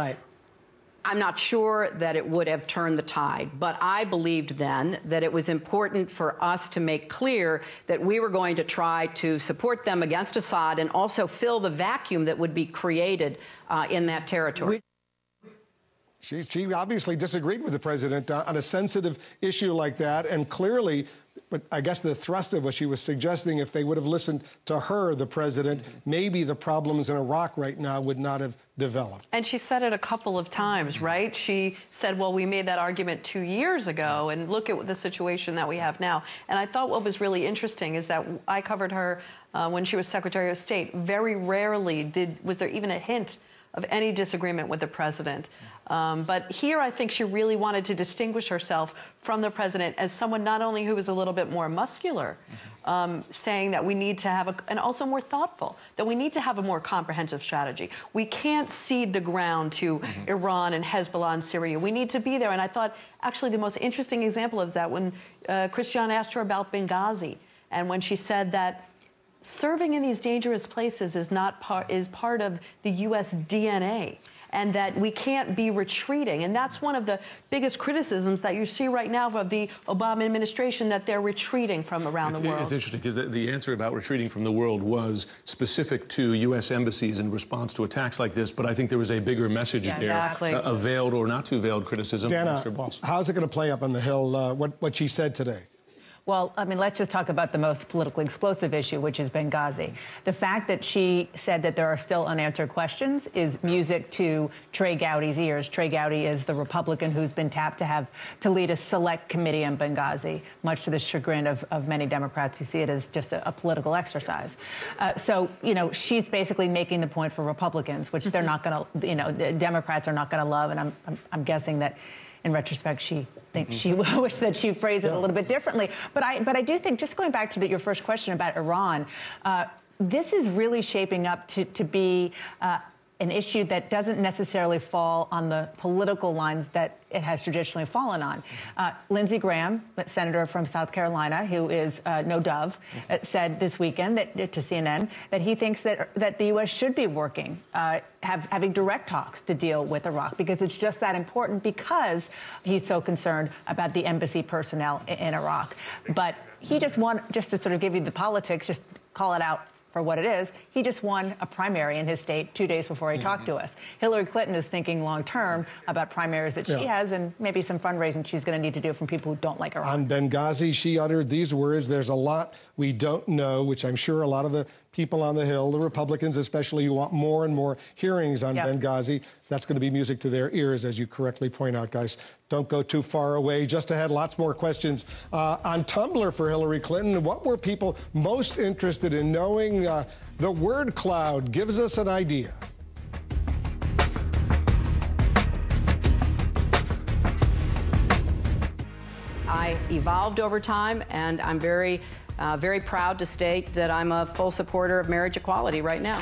I'm not sure that it would have turned the tide, but I believed then that it was important for us to make clear that we were going to try to support them against Assad and also fill the vacuum that would be created in that territory. She obviously disagreed with the president on a sensitive issue like that, and clearly, but I guess the thrust of what she was suggesting, if they would have listened to her, the president, maybe the problems in Iraq right now would not have developed. And she said it a couple of times, right? She said, well, we made that argument 2 years ago, and look at the situation that we have now. And I thought what was really interesting is that I covered her when she was Secretary of State. Very rarely was there even a hint of any disagreement with the president. But here I think she really wanted to distinguish herself from the president as someone not only who was a little bit more muscular, saying that we need to have and also more thoughtful, that we need to have a more comprehensive strategy. We can't cede the ground to Iran and Hezbollah and Syria. We need to be there. And I thought actually the most interesting example of that when Christiane asked her about Benghazi, and when she said that serving in these dangerous places is part of the U.S. DNA, and that we can't be retreating. And that's one of the biggest criticisms that you see right now of the Obama administration, that they're retreating from around the world. It's interesting because the answer about retreating from the world was specific to U.S. embassies in response to attacks like this, but I think there was a bigger message there, exactly. A veiled or not too veiled criticism. Dana, how's it going to play up on the Hill, what she said today? Well, I mean, let's just talk about the most politically explosive issue, which is Benghazi. The fact that she said that there are still unanswered questions is music to Trey Gowdy's ears. Trey Gowdy is the Republican who's been tapped to lead a select committee on Benghazi, much to the chagrin of many Democrats who see it as just a political exercise. So, you know, she's basically making the point for Republicans, which they're not going to, you know, the Democrats are not going to love. And I'm guessing that in retrospect, she thinks she wished that she phrased it a little bit differently. But I do think, just going back to your first question about Iran, this is really shaping up to be an issue that doesn't necessarily fall on the political lines that it has traditionally fallen on. Lindsey Graham, senator from South Carolina, who is no dove, said this weekend to CNN that he thinks that the U.S. should be working, having direct talks to deal with Iraq, because it's just that important, because he's so concerned about the embassy personnel in Iraq. But he just to sort of give you the politics, just call it out for what it is, he just won a primary in his state 2 days before he talked to us. Hillary Clinton is thinking long-term about primaries that she has, and maybe some fundraising she's going to need to do from people who don't like her. On Benghazi, she uttered these words: there's a lot we don't know, which I'm sure a lot of the people on the Hill, the Republicans especially, who want more and more hearings on Benghazi, that's going to be music to their ears, as you correctly point out, guys. Don't go too far away. Just ahead, lots more questions. On Tumblr for Hillary Clinton, what were people most interested in knowing? The word cloud gives us an idea. I evolved over time, and I'm very proud to state that I'm a full supporter of marriage equality right now.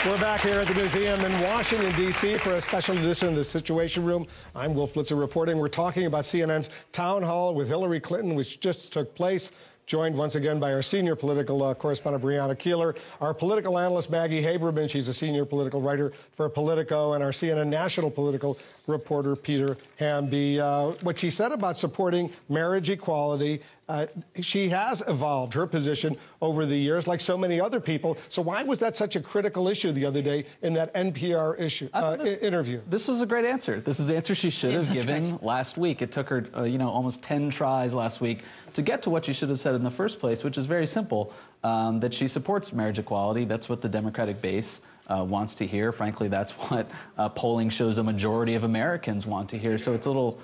We're back here at the Newseum in Washington, D.C. for a special edition of the Situation Room. I'm Wolf Blitzer reporting. We're talking about CNN's town hall with Hillary Clinton, which just took place. Joined once again by our senior political correspondent, Brianna Keeler, our political analyst, Maggie Haberman. She's a senior political writer for Politico, and our CNN national political reporter, Peter Hamby. What she said about supporting marriage equality, she has evolved her position over the years, like so many other people. So why was that such a critical issue the other day in that NPR interview? This was a great answer. This is the answer she should have given last week. It took her, almost 10 tries last week to get to what she should have said in the first place, which is very simple, that she supports marriage equality. That's what the Democratic base wants to hear. Frankly, that's what polling shows a majority of Americans want to hear. So it's a little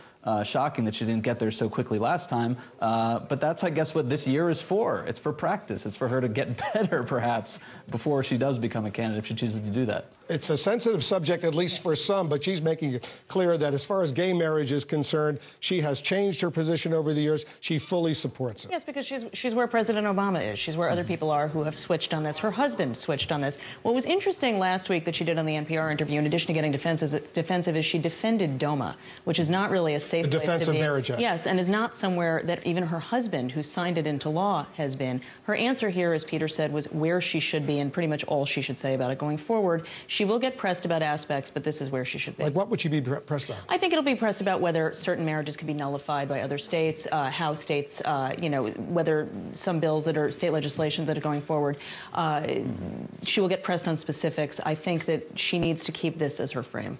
shocking that she didn't get there so quickly last time. But that's, I guess, what this year is for. It's for practice. It's for her to get better, perhaps, before she does become a candidate, if she chooses to do that. it's a sensitive subject, at least for some, but she's making it clear that as far as gay marriage is concerned, she has changed her position over the years. She fully supports it. Yes, because she's where President Obama is. She's where other people are who have switched on this. Her husband switched on this. What was interesting last week that she did on the NPR interview, in addition to getting defensive, is she defended DOMA, which is not really a safe place to be. The Defense of Marriage Act. Yes, and is not somewhere that even her husband, who signed it into law, has been. Her answer here, as Peter said, was where she should be, and pretty much all she should say about it going forward. She will get pressed about aspects, but this is where she should be. Like, what would she be pressed on? I think it'll be pressed about whether certain marriages can be nullified by other states, how states, whether some bills that are state legislation that are going forward. She will get pressed on specifics. I think that she needs to keep this as her frame.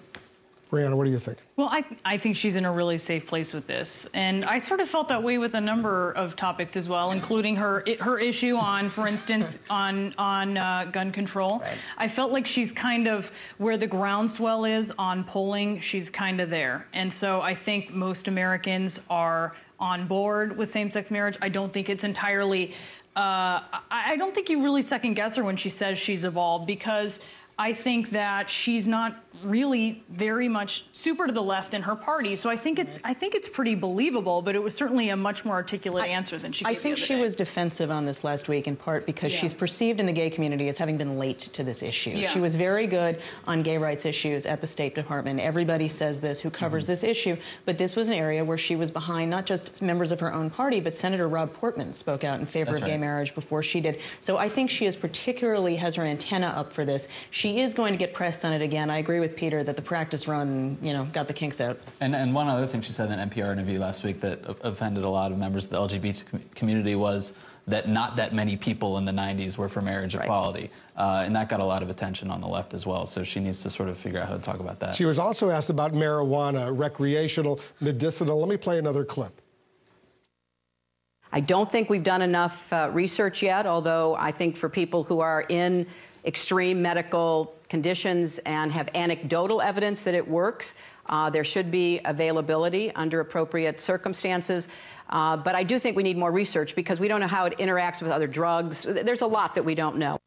Brianna, what do you think? Well, I think she's in a really safe place with this. And I sort of felt that way with a number of topics as well, including her issue on, for instance, on gun control. Right. I felt like she's kind of where the groundswell is on polling. She's kind of there. And so I think most Americans are on board with same-sex marriage. I don't think it's entirely... I don't think you really second-guess her when she says she's evolved, because I think that she's not really very much super to the left in her party. So I think it's pretty believable, but it was certainly a much more articulate answer than she gave. I think she was defensive on this last week, in part because she's perceived in the gay community as having been late to this issue. Yeah. She was very good on gay rights issues at the State Department. Everybody says this who covers this issue, but this was an area where she was behind not just members of her own party, but Senator Rob Portman spoke out in favor of gay marriage before she did. So I think she is particularly has her antenna up for this. She is going to get pressed on it again. I agree with Peter that the practice run, got the kinks out. And one other thing she said in an NPR interview last week that offended a lot of members of the LGBT community was that not that many people in the 90s were for marriage equality. And that got a lot of attention on the left as well. So she needs to sort of figure out how to talk about that. She was also asked about marijuana, recreational, medicinal. Let me play another clip. I don't think we've done enough research yet, although I think for people who are in extreme medical conditions and have anecdotal evidence that it works, there should be availability under appropriate circumstances. But I do think we need more research because we don't know how it interacts with other drugs. There's a lot that we don't know.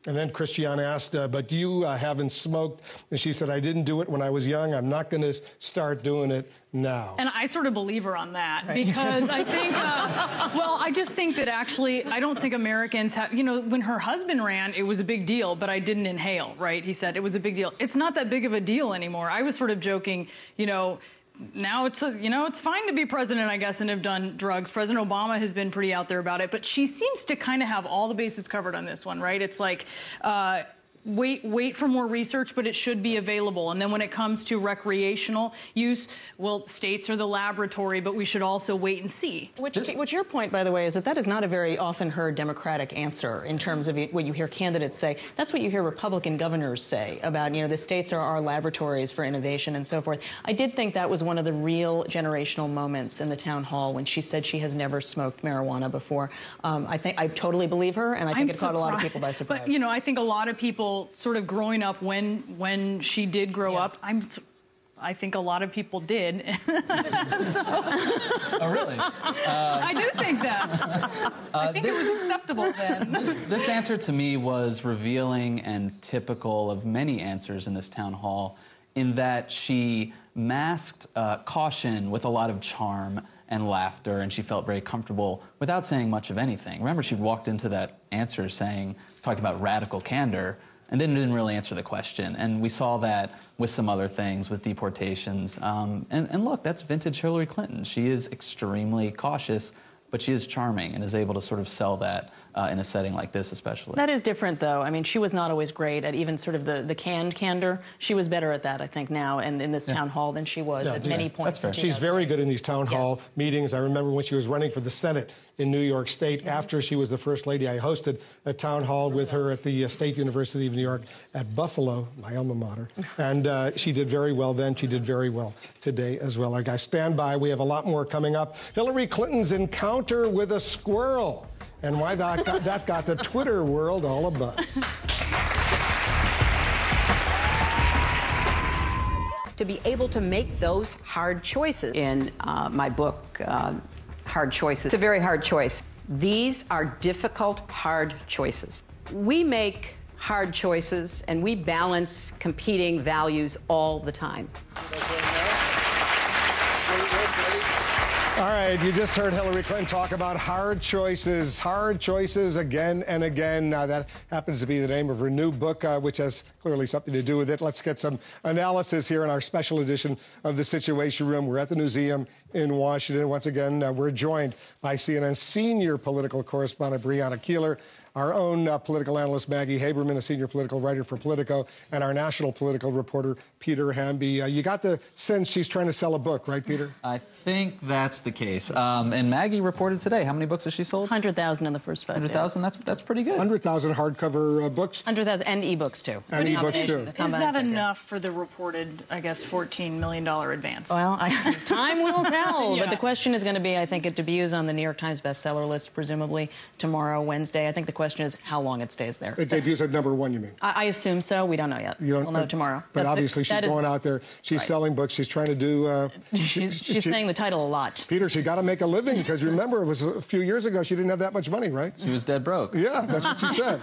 And then Christiane asked, but you haven't smoked. And she said, I didn't do it when I was young. I'm not going to start doing it now. And I sort of believe her on that because I think, well, I just think that actually, I don't think Americans have, when her husband ran, it was a big deal, but I didn't inhale, right? He said it was a big deal. It's not that big of a deal anymore. I was sort of joking, now it's it's fine to be president, I guess, and have done drugs. President Obama has been pretty out there about it, but she seems to kind of have all the bases covered on this one, right? It's like, wait for more research, but it should be available. And then when it comes to recreational use, well, states are the laboratory, but we should also wait and see. Which your point, by the way, is that is not a very often heard Democratic answer in terms of what you hear candidates say. That's what you hear Republican governors say about, the states are our laboratories for innovation and so forth. I did think that was one of the real generational moments in the town hall when she said she has never smoked marijuana before. I totally believe her, and I think it caught a lot of people by surprise. But, I think a lot of people sort of growing up when she did grow up, I think a lot of people did. Oh, really? I do think that. I think it was acceptable then. This answer to me was revealing and typical of many answers in this town hall, in that she masked caution with a lot of charm and laughter, and she felt very comfortable without saying much of anything. Remember, she'd walked into that answer talking about radical candor, and then didn't really answer the question. And we saw that with some other things, with deportations. And look, that's vintage Hillary Clinton. She is extremely cautious, but she is charming and is able to sort of sell that in a setting like this especially. That is different, though. I mean, she was not always great at even sort of the canned candor. She was better at that, I think, now and in this town hall than she was at many points. That's fair. She's very good in these town hall meetings. I remember when she was running for the Senate in New York State, after she was the first lady, I hosted a town hall with her at the State University of New York at Buffalo, my alma mater. And she did very well then. She did very well today as well. Our guys, stand by. We have a lot more coming up. Hillary Clinton's encounter with a squirrel and why that got the Twitter world all abuzz. To be able to make those hard choices in my book, Hard Choices. It's a very hard choice. These are difficult, hard choices. We make hard choices, and we balance competing values all the time. All right, you just heard Hillary Clinton talk about hard choices again and again. Now, that happens to be the name of her new book, which has clearly something to do with it. Let's get some analysis here in our special edition of The Situation Room. We're at the Newseum in Washington. Once again, we're joined by CNN senior political correspondent Breonna Keeler, our own political analyst Maggie Haberman, a senior political writer for Politico, and our national political reporter Peter Hamby. You got the sense she's trying to sell a book, right, Peter? I think that's the case. And Maggie reported today, how many books has she sold? 100,000 in the first 5 days. 100,000, that's pretty good. 100,000 hardcover books? 100,000, and ebooks, too. And ebooks, too. Is that enough for the reported, I guess, $14 million advance? Well, time will tell. Yeah. But the question is going to be, I think it debuts on the New York Times bestseller list, presumably tomorrow, Wednesday. I think the question is how long it stays there. It debuts at #1, you mean? I assume so. We don't know yet. We'll know tomorrow. But obviously she's going out there. She's selling books. She's trying to do... she's saying the title a lot. Peter, she got to make a living because remember, it was a few years ago she didn't have that much money, right? She was dead broke. Yeah, that's what she said.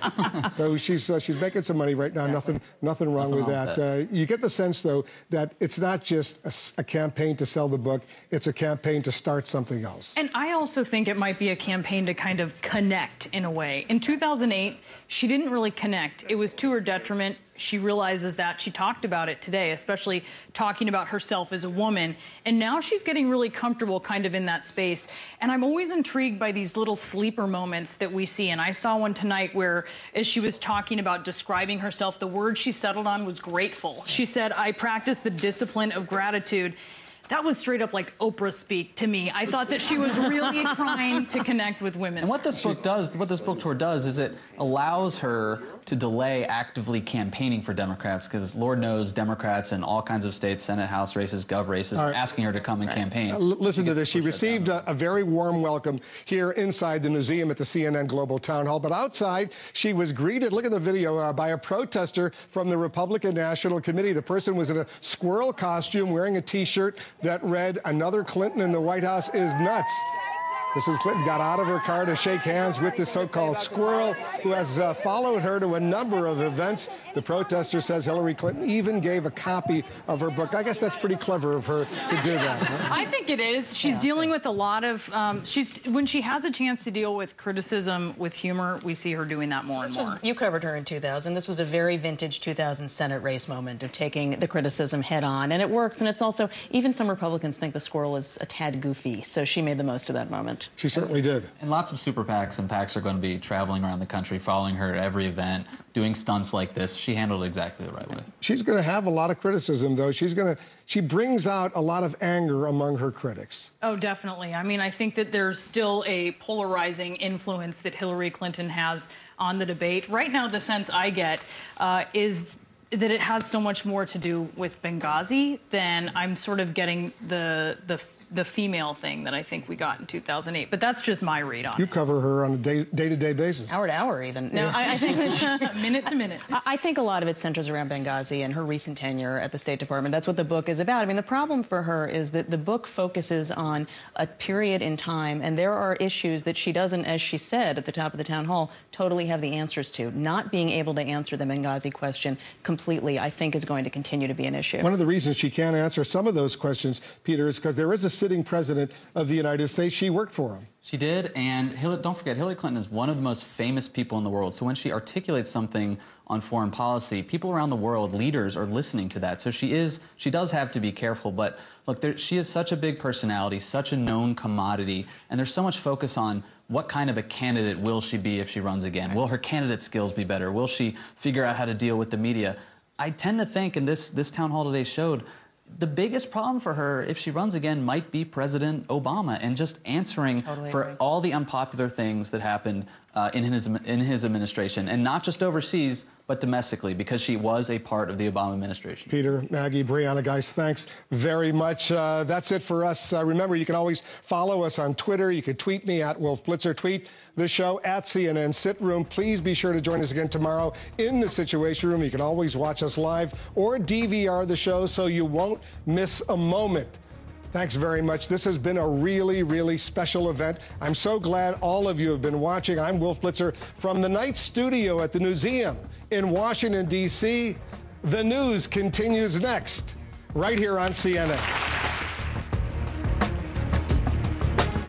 So she's making some money right now. Exactly. Nothing wrong with that. You get the sense, though, that it's not just a campaign to sell the book. It's a campaign to start something else. And I also think it might be a campaign to kind of connect in a way. In 2008, she didn't really connect. It was to her detriment. She realizes that. She talked about it today, especially talking about herself as a woman. And now she's getting really comfortable kind of in that space. And I'm always intrigued by these little sleeper moments that we see. And I saw one tonight where, as she was talking about describing herself, the word she settled on was grateful. She said, "I practice the discipline of gratitude." That was straight up like Oprah speak to me. I thought that she was really trying to connect with women. And what this book does, what this book tour does, is it allows her to delay actively campaigning for Democrats, because Lord knows Democrats in all kinds of states, Senate, House races, Gov races, are asking her to come and campaign. Listen to this. She received a very warm welcome here inside the Newseum at the CNN Global Town Hall. But outside, she was greeted, look at the video, by a protester from the Republican National Committee. The person was in a squirrel costume wearing a T-shirt that read, "Another Clinton in the White House is nuts." Mrs. Clinton got out of her car to shake hands with the so-called squirrel, who has followed her to a number of events. The protester says Hillary Clinton even gave a copy of her book. I guess that's pretty clever of her to do that. Huh? I think it is. She's dealing with a lot of... when she has a chance to deal with criticism with humor, we see her doing that more and more. You covered her in 2000. This was a very vintage 2000 Senate race moment of taking the criticism head on. And it works. And it's also... Even some Republicans think the squirrel is a tad goofy. So she made the most of that moment. She certainly did. And lots of super PACs and PACs are going to be traveling around the country, following her at every event, doing stunts like this. She handled it exactly the right way. She's going to have a lot of criticism, though. She brings out a lot of anger among her critics. Oh, definitely. I mean, I think that there's still a polarizing influence that Hillary Clinton has on the debate. Right now, the sense I get is that it has so much more to do with Benghazi than I'm sort of getting the female thing that I think we got in 2008. But that's just my read on it. You cover her on a day-to-day basis. Hour to hour, even. No, Yeah. I think that minute to minute. I think a lot of it centers around Benghazi and her recent tenure at the State Department. That's what the book is about. I mean, the problem for her is that the book focuses on a period in time, and there are issues that she doesn't, as she said at the top of the town hall, totally have the answers to. Not being able to answer the Benghazi question completely, I think, is going to continue to be an issue. One of the reasons she can't answer some of those questions, Peter, is because there is a sitting president of the United States. She worked for him. She did, and don't forget, Hillary Clinton is one of the most famous people in the world. So when she articulates something on foreign policy, people around the world, leaders, are listening to that. So she does have to be careful. But look, she is such a big personality, such a known commodity, and there's so much focus on what kind of a candidate will she be if she runs again? Will her candidate skills be better? Will she figure out how to deal with the media? I tend to think, and this town hall today showed, the biggest problem for her, if she runs again, might be President Obama and just answering for all the unpopular things that happened in his administration, and not just overseas, but domestically, because she was a part of the Obama administration. Peter, Maggie, Breonna, guys, thanks very much. That's it for us. Remember, you can always follow us on Twitter. You can tweet me at Wolf Blitzer. Tweet the show at CNN Sit Room. Please be sure to join us again tomorrow in the Situation Room. You can always watch us live or DVR the show so you won't miss a moment. Thanks very much. This has been a really, really special event. I'm so glad all of you have been watching. I'm Wolf Blitzer from the night studio at the Newseum in Washington, D.C. The news continues next, right here on CNN.